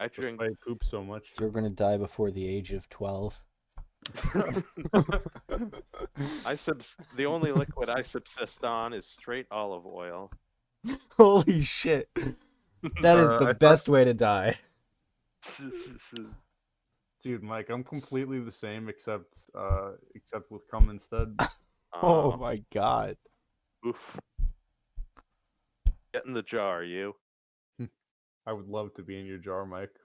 I That's drink. why he poops so much. You're gonna die before the age of 12. The only liquid I subsist on is straight olive oil. Holy shit. That is the I best way to die. Dude, Mike, I'm completely the same except with cum instead. Oh my god. Oof. Get in the jar, you. I would love to be in your jar, Mike.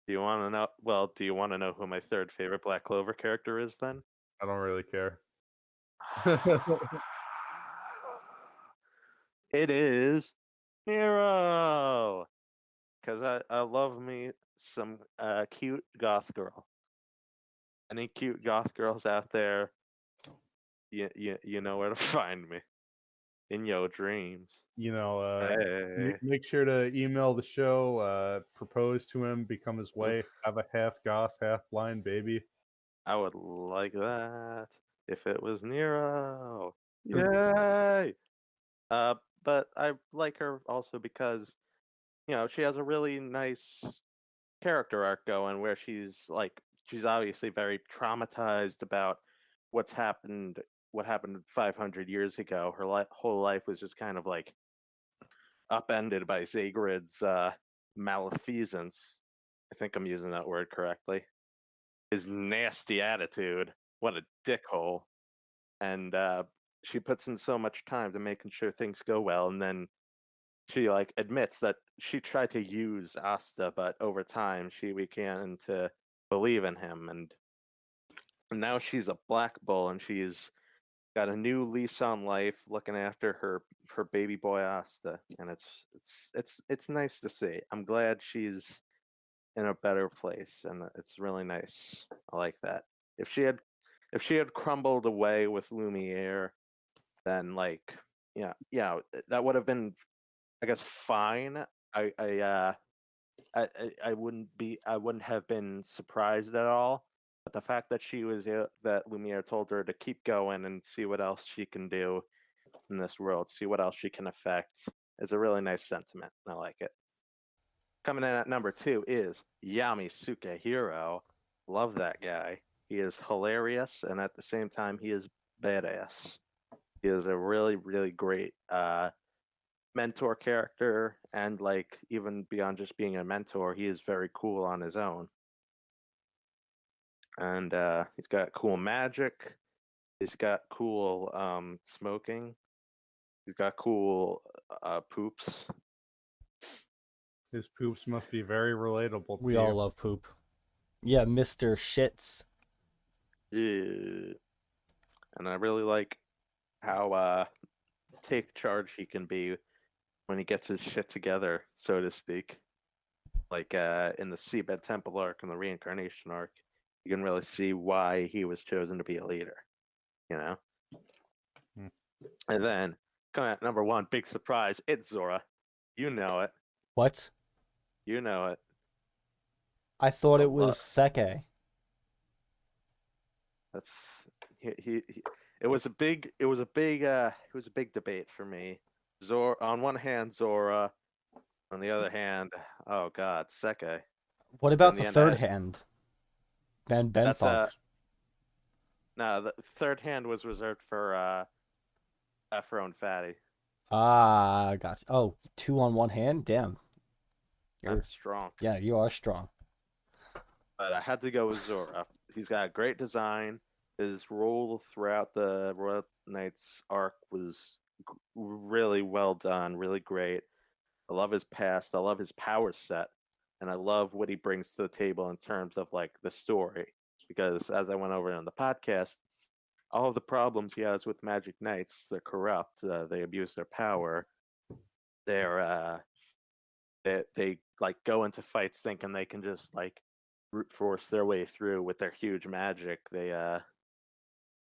Do you want to know? Well, do you want to know who my third favorite Black Clover character is then? I don't really care. It is Nero. Because I love me some cute goth girl. Any cute goth girls out there, you know where to find me. In your dreams. Hey. Make sure to email the show, propose to him, become his wife, have a half goth, half blind baby. I would like that if it was Nero. Yay! But I like her also because, she has a really nice character arc going where she's obviously very traumatized about what happened 500 years ago. Her whole life was just kind of like upended by Zagrid's malfeasance. I think I'm using that word correctly. His nasty attitude. What a dickhole. And she puts in so much time to making sure things go well, and then she admits that she tried to use Asta, but over time she began to believe in him, and now she's a black bull, and she's got a new lease on life, looking after her baby boy Asta, and it's nice to see. I'm glad she's in a better place, and it's really nice. I like that. If she had crumbled away with Lumiere, then that would have been, I guess, fine. I wouldn't have been surprised at all. But the fact that that Lumiere told her to keep going and see what else she can do in this world, see what else she can affect, is a really nice sentiment. I like it. Coming in at number 2 is Yami Sukehiro. Love that guy. He is hilarious, and at the same time, he is badass. He is a really, really great mentor character, and even beyond just being a mentor, he is very cool on his own. and he's got cool magic. He's got cool smoking. He's got cool poops. His poops must be very relatable to We you. all love poop. Yeah, Mr. Shits. Yeah. And I really like how take charge he can be when he gets his shit together, so to speak. Like in the Seabed Temple arc and the Reincarnation arc, you can really see why he was chosen to be a leader. You know? Hmm. And then, coming at number 1, big surprise, it's Zora. You know it. What? You know it. I thought Oh, it was look. Seke. That's he it was a big debate for me. Zora on one hand, Zora, on the other hand, oh god, Seke. What In about the the end, third hand? Ben that's thought. no, the third hand was reserved for Afro and Fatty. Ah, gotcha. Oh, 2 on one hand? Damn. You're, That's strong. yeah, you are strong. But I had to go with Zora. He's got a great design. His role throughout the Royal Knights arc was really well done, really great. I love his past. I love his power set, and I love what he brings to the table in terms of like the story. Because as I went over on the podcast, all of the problems he has with Magic Knights, they're corrupt. They abuse their power. They're they like go into fights thinking they can just like brute force their way through with their huge magic. They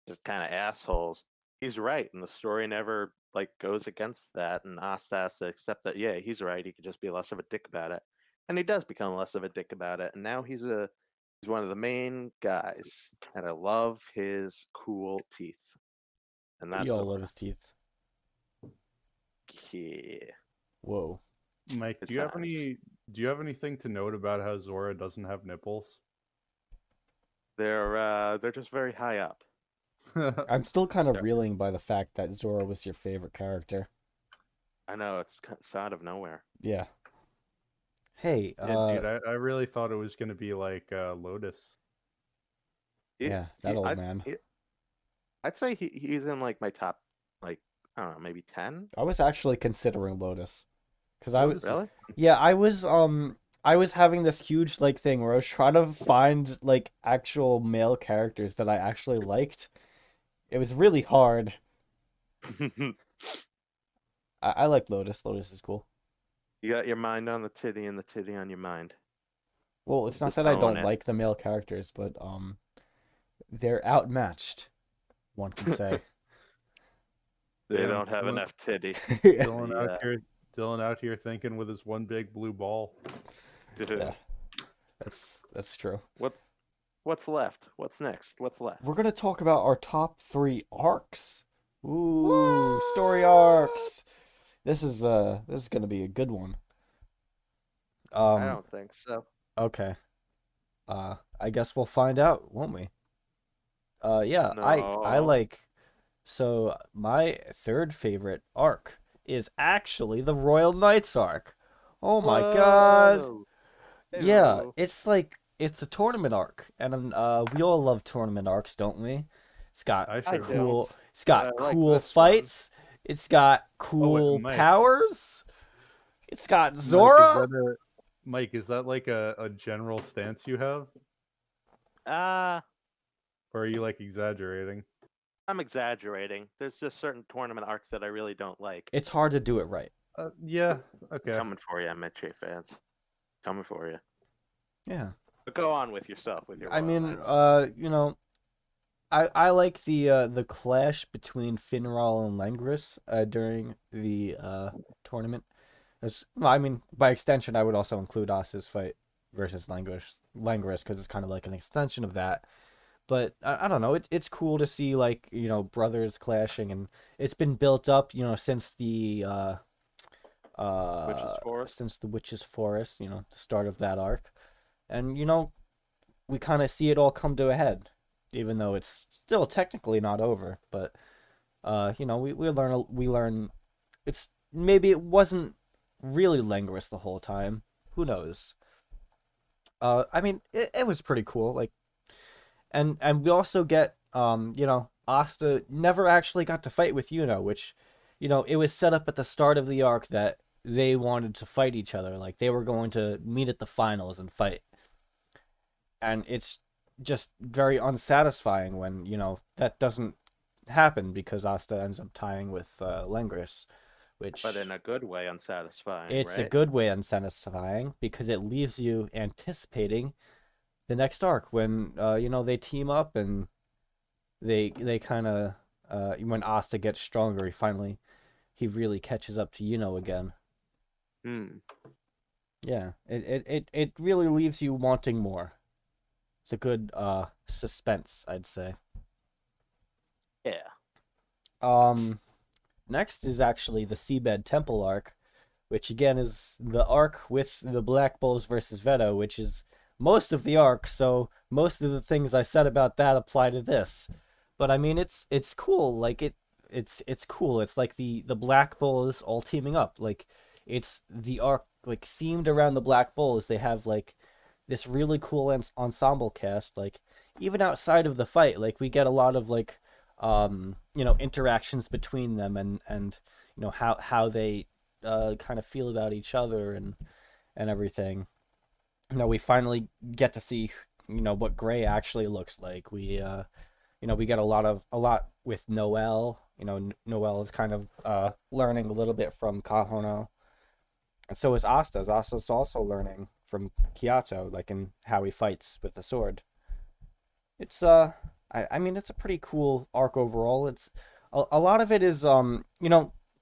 just kind of assholes. He's right, and the story never like goes against that. And Asta has to accept that. Yeah, he's right. He could just be less of a dick about it, and he does become less of a dick about it. And now he's one of the main guys, and I love his cool teeth. And that's We all Zora. love his teeth. Yeah. Whoa. Mike, It's do you have nice. do you have anything to note about how Zora doesn't have nipples? They're just very high up. I'm still kind of Yeah. reeling by the fact that Zora was your favorite character. I know it's out of nowhere. Yeah. Hey, Yeah, dude, I really thought it was gonna be like Lotus. yeah, that old man. I'd say he's in like my top, like I don't know, maybe 10. I was actually considering Lotus. Cause I was, Lotus is- Really? yeah, I was having this huge like thing where I was trying to find like actual male characters that I actually liked. It was really hard. I like Lotus. Lotus is cool. You got your mind on the titty and the titty on your mind. Well, it's not Just that I throwing don't it. like the male characters, but they're outmatched, one can say. They Damn, don't have Dylan- enough titty. Dylan Yeah. Dylan out here thinking with his one big blue ball. Yeah, that's true. What's left? What's next? What's left? We're gonna talk about our top 3 arcs. Ooh, story arcs. This is gonna be a good one. I don't think so. Okay. I guess we'll find out, won't we? Yeah, I No. like. So my third favorite arc is actually the Royal Knights arc. Oh my god. Whoa. Yeah, Ew. it's like it's a tournament arc, and we all love tournament arcs, don't we? It's got I I sure don't. cool. It's got But I like cool this one. fights. It's got cool Mike. powers. It's got Mike, Zora. Mike, is that like a general stance you have? Or are you like exaggerating? I'm exaggerating. There's just certain tournament arcs that I really don't like. It's hard to do it right. Yeah, okay. Coming for you, Metche fans. Coming for you. Yeah. But go on with yourself with your. I Royal mean, Knights. you know, I like the clash between Finral and Langris during the tournament. Well, I mean, by extension, I would also include Asa's fight versus Langris because it's kind of like an extension of that. But I don't know, it's cool to see like, you know, brothers clashing, and it's been built up, you know, since the Witch's Forest. since the Witch's Forest, you know, the start of that arc. And you know, we kind of see it all come to a head, even though it's still technically not over. But you know, we learn it's maybe it wasn't really Langris the whole time. Who knows? I mean, it was pretty cool. Like, And we also get Asta never actually got to fight with Yuno, which it was set up at the start of the arc that they wanted to fight each other, like they were going to meet at the finals and fight. And it's just very unsatisfying when that doesn't happen because Asta ends up tying with Lengris, which But in a good way, unsatisfying. it's a right? good way unsatisfying because it leaves you anticipating the next arc when they team up and they kind of when Asta gets stronger, he really catches up to again. Hmm. Yeah, it really leaves you wanting more. It's a good suspense, I'd say. Yeah. Next is actually the Seabed Temple arc, which again is the arc with the Black Bulls versus Veto, which is most of the arc, so most of the things I said about that apply to this. But I mean it's cool, like it's cool. It's like the Black Bulls all teaming up. Like it's the arc like themed around the Black Bulls. They have like this really cool ensemble cast, like even outside of the fight, like we get a lot of like interactions between them and how they kind of feel about each other and everything. We finally get to see what Gray actually looks like. We get a lot with Noelle. Noelle is kind of learning a little bit from Kahono, and so is Asta. Asta's also learning from Kyoto, like in how he fights with the sword. It's I mean it's a pretty cool arc overall. It's a lot of it is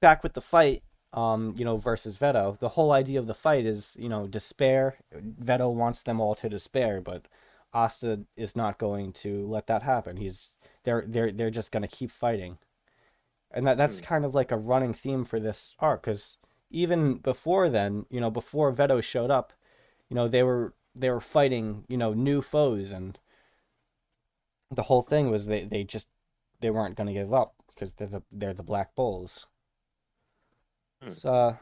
back with the fight versus Veto. The whole idea of the fight is despair. Veto wants them all to despair, but Asta is not going to let that happen. They're just going to keep fighting. And that's kind of like a running theme for this arc, cuz even before then, before Veto showed up, they were fighting, new foes, and the whole thing was they weren't going to give up because they're the Black Bulls. So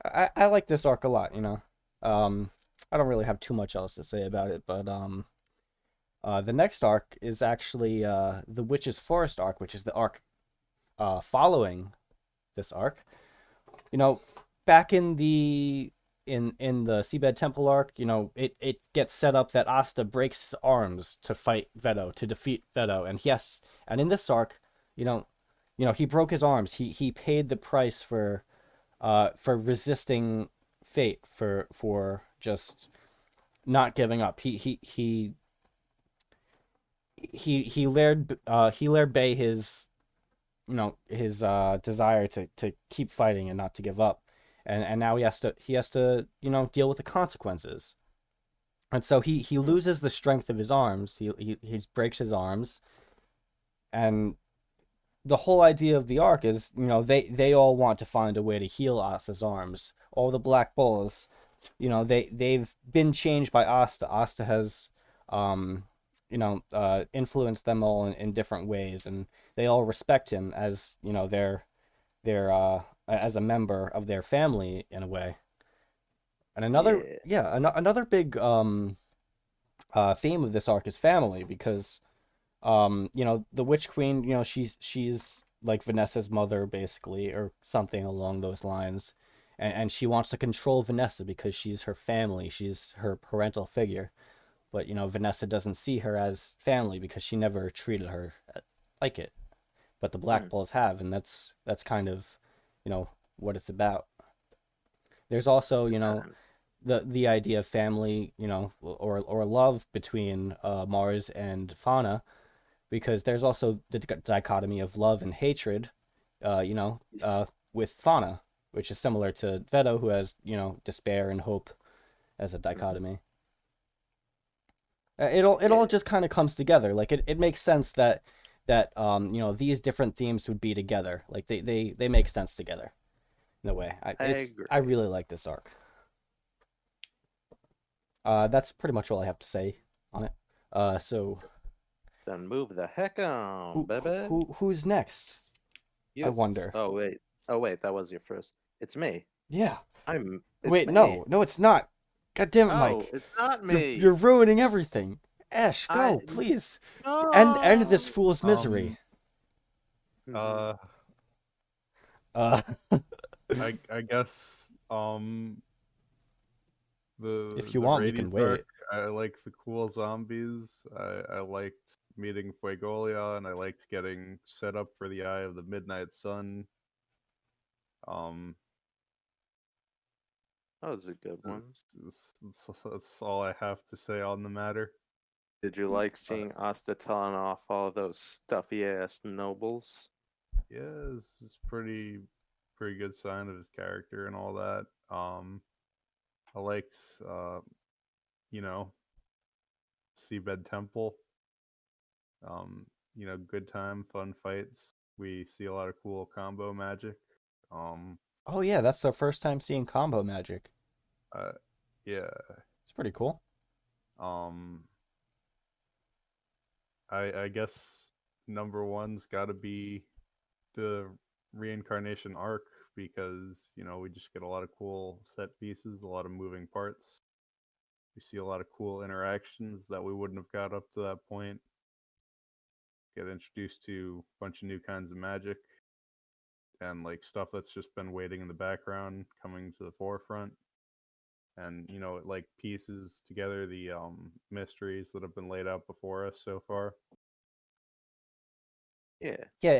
I like this arc a lot, I don't really have too much else to say about it, but the next arc is actually the Witch's Forest arc, which is the arc following this arc. Back in the Seabed Temple arc, it gets set up that Asta breaks his arms to fight Veto, to defeat Veto, and in this arc, he broke his arms. He paid the price for resisting fate, for just not giving up. He laid bay his desire to keep fighting and not to give up, and now he has to deal with the consequences. And so he loses the strength of his arms. He breaks his arms, and the whole idea of the arc is they all want to find a way to heal Asta's arms. All the Black Bulls, they've been changed by Asta. Asta has influenced them all in different ways, and they all respect him as their as a member of their family in a way. And another big theme of this arc is family, because the Witch Queen, she's like Vanessa's mother basically, or something along those lines, and she wants to control Vanessa because she's her family, she's her parental figure. But Vanessa doesn't see her as family because she never treated her like it. But the Black Bulls have, and that's kind of what it's about. There's also the idea of family, or love between Mars and Fauna, because there's also the dichotomy of love and hatred, with Fauna, which is similar to Veto, who has despair and hope as a dichotomy. It all just kind of comes together. Like it makes sense that these different themes would be together. Like they make sense together in a way. I agree. I really like this arc. That's pretty much all I have to say on it. So Then move the heck on, baby. who's next? You. I wonder. Oh wait, that was your first. It's me. Yeah. It's Wait, me. no, it's not. God damn it, Oh, Mike. it's not me. You're ruining everything. Ash, go, please. No! End this fool's misery. Uh, Uh, I guess if you the want, you Radius can wait. arc, I liked the cool zombies. I liked meeting Fuegolia, and I liked getting set up for the Eye of the Midnight Sun. That was a good one. That's all I have to say on the matter. Did you like seeing Asta telling off all those stuffy ass nobles? Yeah, this is pretty good sign of his character and all that. I liked you know, Seabed Temple. Good time, fun fights. We see a lot of cool combo magic. Oh yeah, that's the first time seeing combo magic. Yeah. It's pretty cool. I guess number one's got to be the reincarnation arc because we just get a lot of cool set pieces, a lot of moving parts. We see a lot of cool interactions that we wouldn't have got up to that point. Get introduced to a bunch of new kinds of magic and like stuff that's just been waiting in the background coming to the forefront. And it like pieces together the mysteries that have been laid out before us so far. Yeah. Yeah,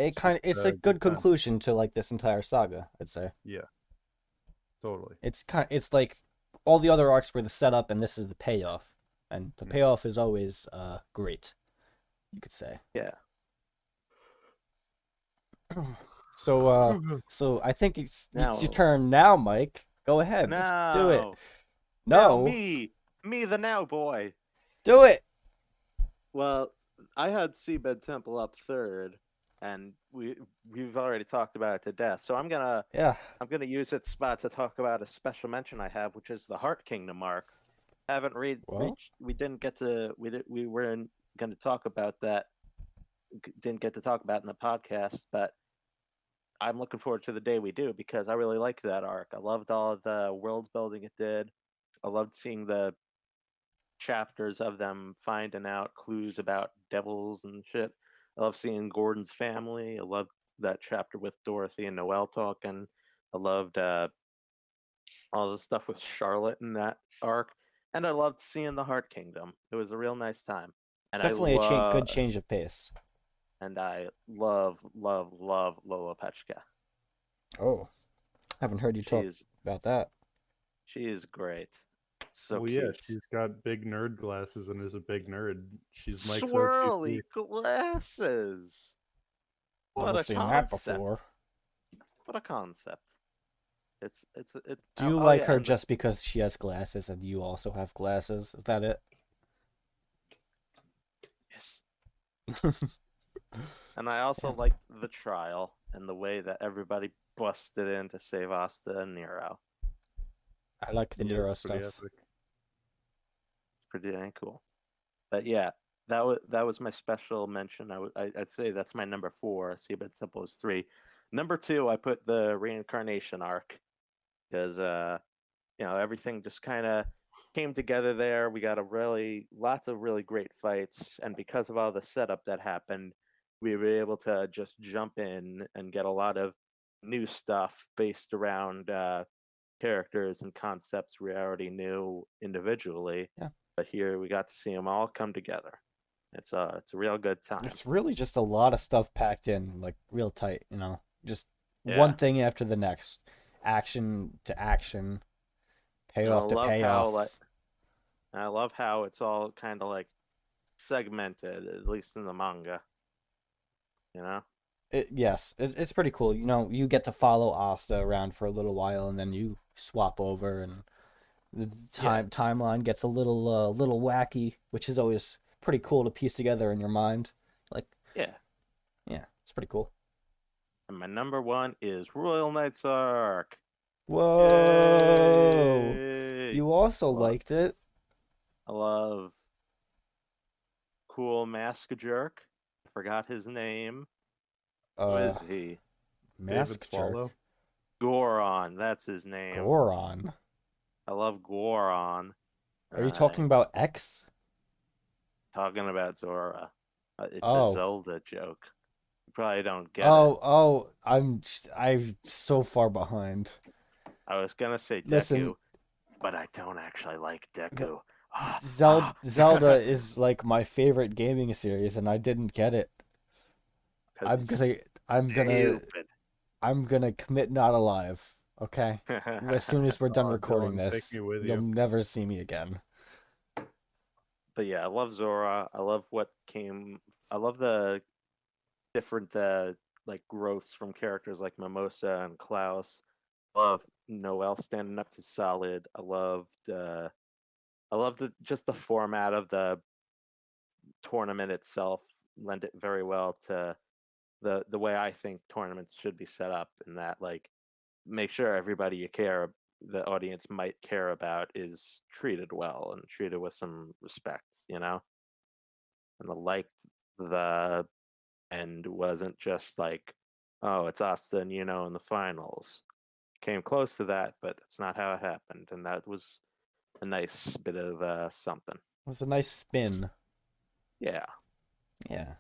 It's a just, good time. conclusion to like this entire saga, I'd say. Yeah, totally. It's like all the other arcs were the setup and this is the payoff. And the payoff is always great, you could say. Yeah. So I think it's your Now- turn now, Mike. Go ahead. No. Do it. Now No. me the now boy. Do it. Well, I had Seabed Temple up third, and we've already talked about it to death. So I'm gonna use its spot to talk about a special mention I have, which is the Heart Kingdom arc. Haven't reached. We didn't get to. We weren't going to talk about that. Didn't get to talk about it in the podcast, but I'm looking forward to the day we do because I really liked that arc. I loved all of the world building it did. I loved seeing the chapters of them finding out clues about devils and shit. I love seeing Gordon's family. I loved that chapter with Dorothy and Noelle talking. I loved all the stuff with Charlotte in that arc, and I loved seeing the Heart Kingdom. It was a real nice time, and Definitely a good change of pace. And I love Lola Pechka. Oh, haven't heard you talk about that. She is great. So well, cute. yeah, she's got big nerd glasses and is a big nerd. She's Mike's swirly glasses. What a seen concept! that before. What a concept! It. Do you like her just because she has glasses and you also have glasses? Is that it? Yes. And I also liked the trial and the way that everybody busted in to save Asta and Nero. I like the Nero stuff. Epic. Pretty dang cool. But yeah, that was my special mention. I'd say that's my number 4. Seabed Temple is 3. Number 2, I put the reincarnation arc because everything just kind of came together there. We got lots of really great fights, and because of all the setup that happened, we were able to just jump in and get a lot of new stuff based around characters and concepts we already knew individually. Yeah. But here we got to see them all come together. It's a real good time. It's really just a lot of stuff packed in, like real tight, just one thing after the next, action to action, payoff to payoff. I love how it's all kind of like segmented, at least in the manga. It's pretty cool. You get to follow Asta around for a little while, and then you swap over, and the timeline gets a little wacky, which is always pretty cool to piece together in your mind. Yeah, it's pretty cool. And my number 1 is Royal Knights arc. Whoa! Yay! You also liked it. I love cool mask jerk. I forgot his name. Who is he? Mask Swallow? jerk. Goron, that's his name. Goron. I love Goron. Are you talking about X? talking about Zora. It's a Oh. Zelda joke. You probably don't get it. Oh, I'm so far behind. I was gonna say Deku, Listen, but I don't actually like Deku. Zelda is like my favorite gaming series, and I didn't get it. I'm gonna, I'm gonna, Stupid. I'm gonna commit not alive. Okay. As soon as we're done Oh, recording Dylan, take this, me with you'll you. never see me again. But yeah, I love Zora. I love what came. I love the different like growths from characters like Mimosa and Klaus. I love Noelle standing up to Solid. I loved just the format of the tournament itself. Lend it very well to the way I think tournaments should be set up. In that, like, make sure everybody the audience might care about, is treated well and treated with some respect. And I liked the end wasn't just like, oh, it's Asta and in the finals. Came close to that, but that's not how it happened, and that was a nice bit of something. It was a nice spin. Yeah. Yeah,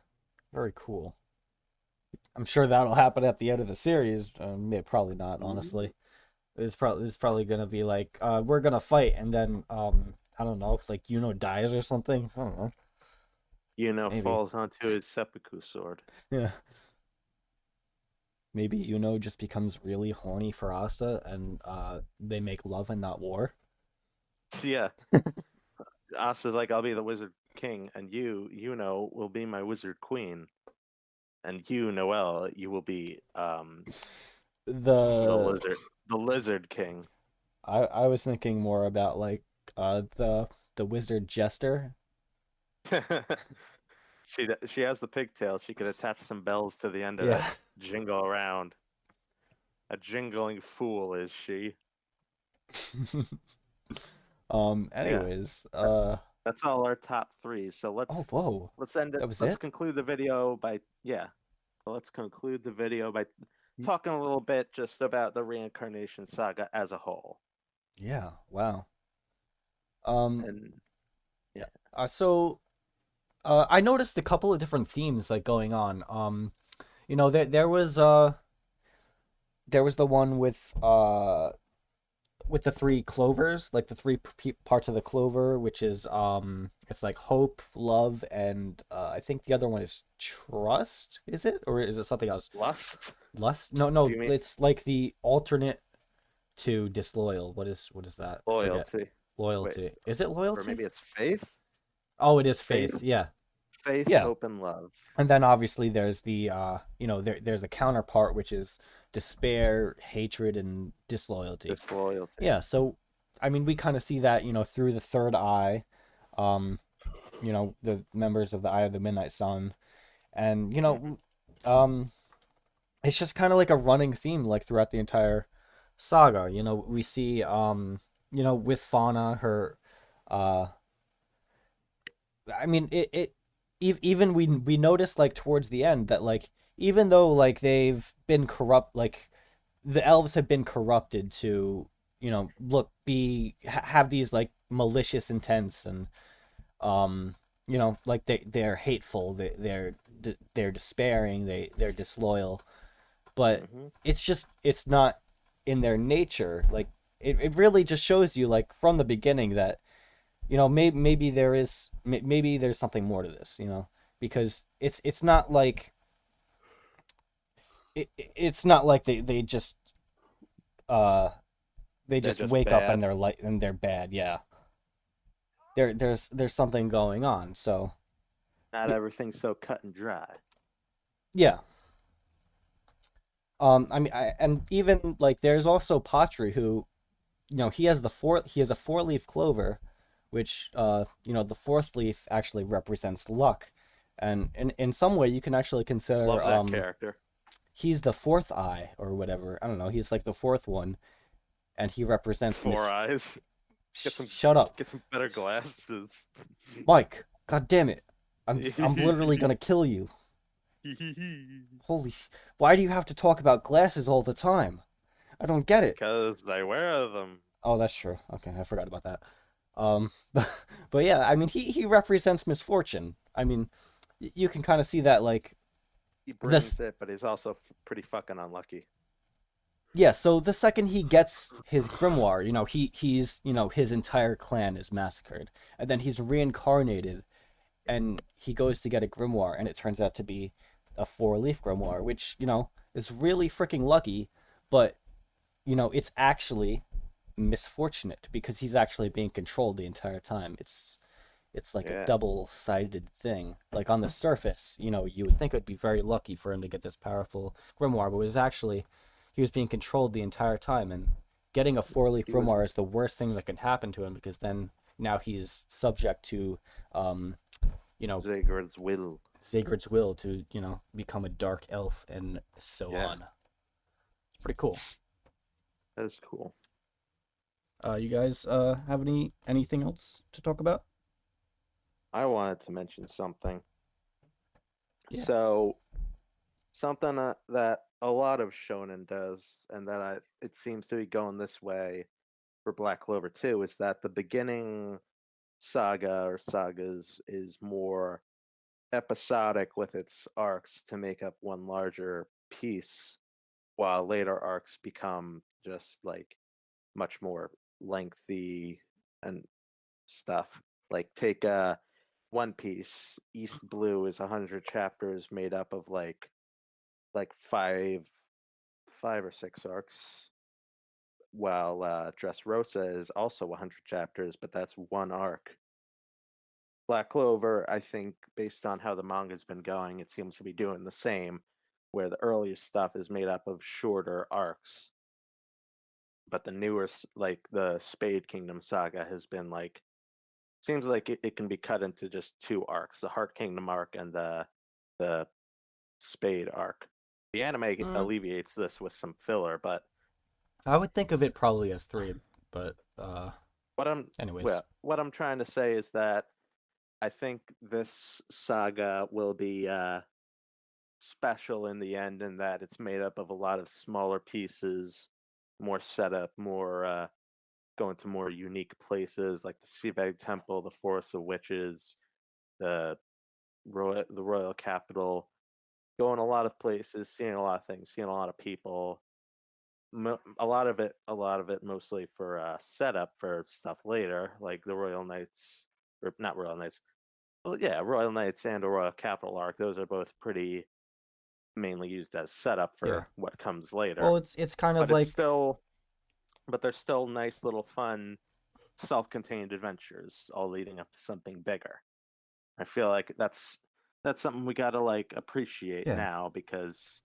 very cool. I'm sure that'll happen at the end of the series. Probably not, honestly. It's probably gonna be like, we're gonna fight, and then I don't know, like dies or something. I don't know. Maybe. Falls onto his seppuku sword. Yeah. Maybe just becomes really horny for Asta, and they make love and not war. Yeah. Asta's like, I'll be the wizard king, and you will be my wizard queen, and you, Noelle, you will be the lizard king. I was thinking more about like the wizard jester. She has the pigtail. She could attach some bells to the end of it. Jingle around. A jingling fool is she. Anyways, that's all our top 3. So let's end it. Let's conclude the video by let's conclude the video by talking a little bit just about the Reincarnation Saga as a whole. Yeah. Wow. I noticed a couple of different themes like going on. There was the one with the 3 clovers, like the 3 parts of the clover, which is it's like hope, love, and I think the other one is trust. Is it, or is it something else? Lust. No, it's like the alternate to disloyal. What is that? Loyalty. Wait, is it loyalty? Or maybe it's faith. Oh, it is faith. Yeah. Faith, hope, and love. And then obviously there's the there's a counterpart, which is despair, hatred, and disloyalty. Yeah, so I mean, we kind of see that through the third eye, the members of the Eye of the Midnight Sun, and it's just kind of like a running theme like throughout the entire saga. We see with Fauna, her I mean even we noticed like towards the end that like even though like they've been corrupt, like the elves have been corrupted to have these like malicious intents, and like they're hateful, they're despairing, they're disloyal, but it's not in their nature. Like it really just shows you like from the beginning that maybe there's something more to this, because it's not like it's not like they just wake up and they're bad. Yeah, there's something going on. So not everything's so cut and dry. Yeah. I mean, and even like there's also Patri, who he has a 4-leaf clover, which the 4th leaf actually represents luck, and in some way you can actually consider Love that character. He's the 4th eye or whatever. I don't know. He's like the 4th one, and he represents 4 eyes. Shut up. Get some better glasses. Mike, god damn it! I'm literally gonna kill you. Why do you have to talk about glasses all the time? I don't get it. Because I wear them. Oh, that's true. Okay, I forgot about that. But yeah, I mean, he represents misfortune. I mean, you can kind of see that, like, He this. brings it, but he's also pretty fucking unlucky. Yeah, so the second he gets his grimoire, he's his entire clan is massacred, and then he's reincarnated, and he goes to get a grimoire, and it turns out to be a four-leaf grimoire, which is really freaking lucky, but it's actually misfortunate because he's actually being controlled the entire time. It's like a Yeah. double-sided thing. Like on the surface, you would think it would be very lucky for him to get this powerful grimoire, but it was actually he was being controlled the entire time, and getting a four-leaf He was- grimoire is the worst thing that can happen to him because then now he's subject to Zagred's will. Zagred's will to, become a dark elf and so Yeah. on. It's pretty cool. That is cool. You guys have anything else to talk about? I wanted to mention something. Yeah. So, something that a lot of shonen does, and that it seems to be going this way for Black Clover too, is that the beginning saga or sagas is more episodic with its arcs to make up one larger piece, while later arcs become just like much more lengthy and stuff. Like take One Piece, East Blue is 100 chapters made up of like five or six arcs, while Dressrosa is also 100 chapters, but that's one arc. Black Clover, I think, based on how the manga's been going, it seems to be doing the same, where the earlier stuff is made up of shorter arcs. But the newer, like the Spade Kingdom saga, has been like, seems like it can be cut into just two arcs: the Heart Kingdom arc and the Spade arc. The anime alleviates this with some filler, but I would think of it probably as three, but anyways. what I'm trying to say is that I think this saga will be special in the end, in that it's made up of a lot of smaller pieces, more setup, more going to more unique places like the Seabag Temple, the Forest of Witches, the Royal Capital, going a lot of places, seeing a lot of things, seeing a lot of people. A lot of it mostly for setup for stuff later, like the Royal Knights, or not Royal Knights. Well, yeah, Royal Knights and the Royal Capital arc. Those are both pretty mainly used as setup for what comes later. Well, it's kind of but like but they're still nice little fun self-contained adventures all leading up to something bigger. I feel like that's something we got to like appreciate now, because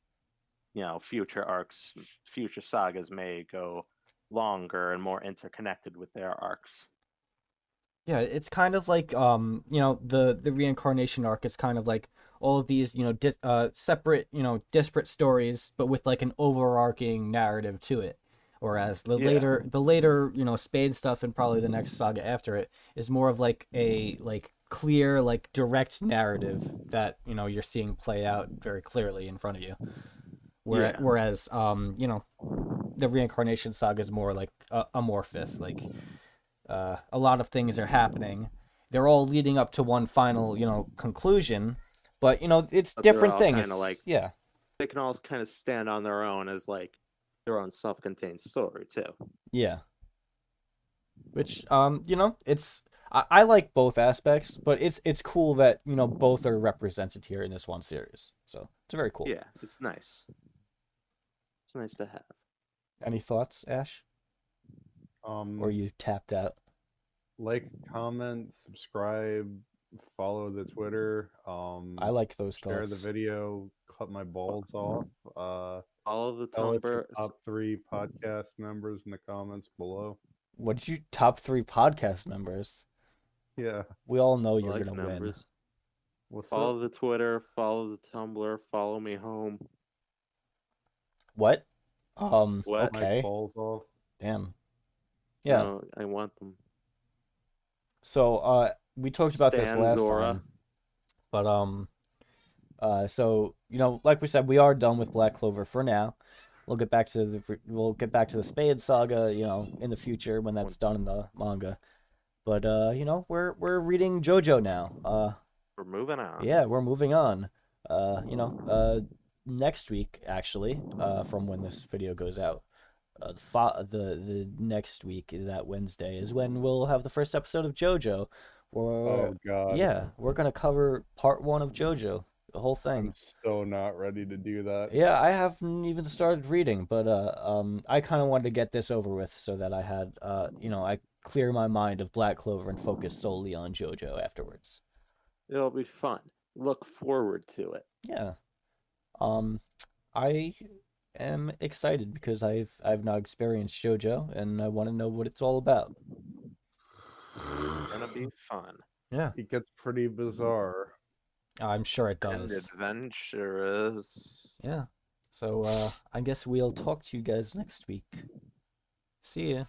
future arcs, future sagas may go longer and more interconnected with their arcs. Yeah, it's kind of like the reincarnation arc is kind of like all of these separate disparate stories, but with like an overarching narrative to it. Whereas the later Spade stuff and probably the next saga after it is more of like a clear, like direct narrative that you're seeing play out very clearly in front of you. Whereas the Reincarnation Saga is more like amorphous, like a lot of things are happening. They're all leading up to one final conclusion, but it's different things. They can all kind of stand on their own as like their own self-contained story too. Yeah. Which it's I like both aspects, but it's cool that both are represented here in this one series. So it's very cool. Yeah, it's nice. It's nice to have. Any thoughts, Ash? Or you tapped out? Like, comment, subscribe, follow the Twitter. I like those share thoughts. the video, cut my balls off. All of the top 3 podcast members in the comments below. What did you top 3 podcast members? Yeah. We all know you're gonna win. Follow the Twitter, follow the Tumblr, follow me home. What? What? Okay. Balls off. Damn. Yeah. No, I want them. So we talked about this last time. But so like we said, we are done with Black Clover for now. We'll get back to the Spade saga, in the future when that's done in the manga. But we're reading JoJo now. We're moving on. Yeah, we're moving on. Next week actually, from when this video goes out, the next week, that Wednesday, is when we'll have the first episode of JoJo. Oh God. Yeah, we're gonna cover part 1 of JoJo, the whole thing. I'm so not ready to do that. Yeah, I haven't even started reading, but I kind of wanted to get this over with so that I had I clear my mind of Black Clover and focus solely on JoJo afterwards. It'll be fun. Look forward to it. Yeah. I am excited because I've not experienced JoJo and I want to know what it's all about. It's gonna be fun Yeah, It gets pretty bizarre. I'm sure it and does. adventurous. Yeah. So I guess we'll talk to you guys next week. See ya.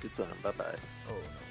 Good time. Bye bye. Oh no.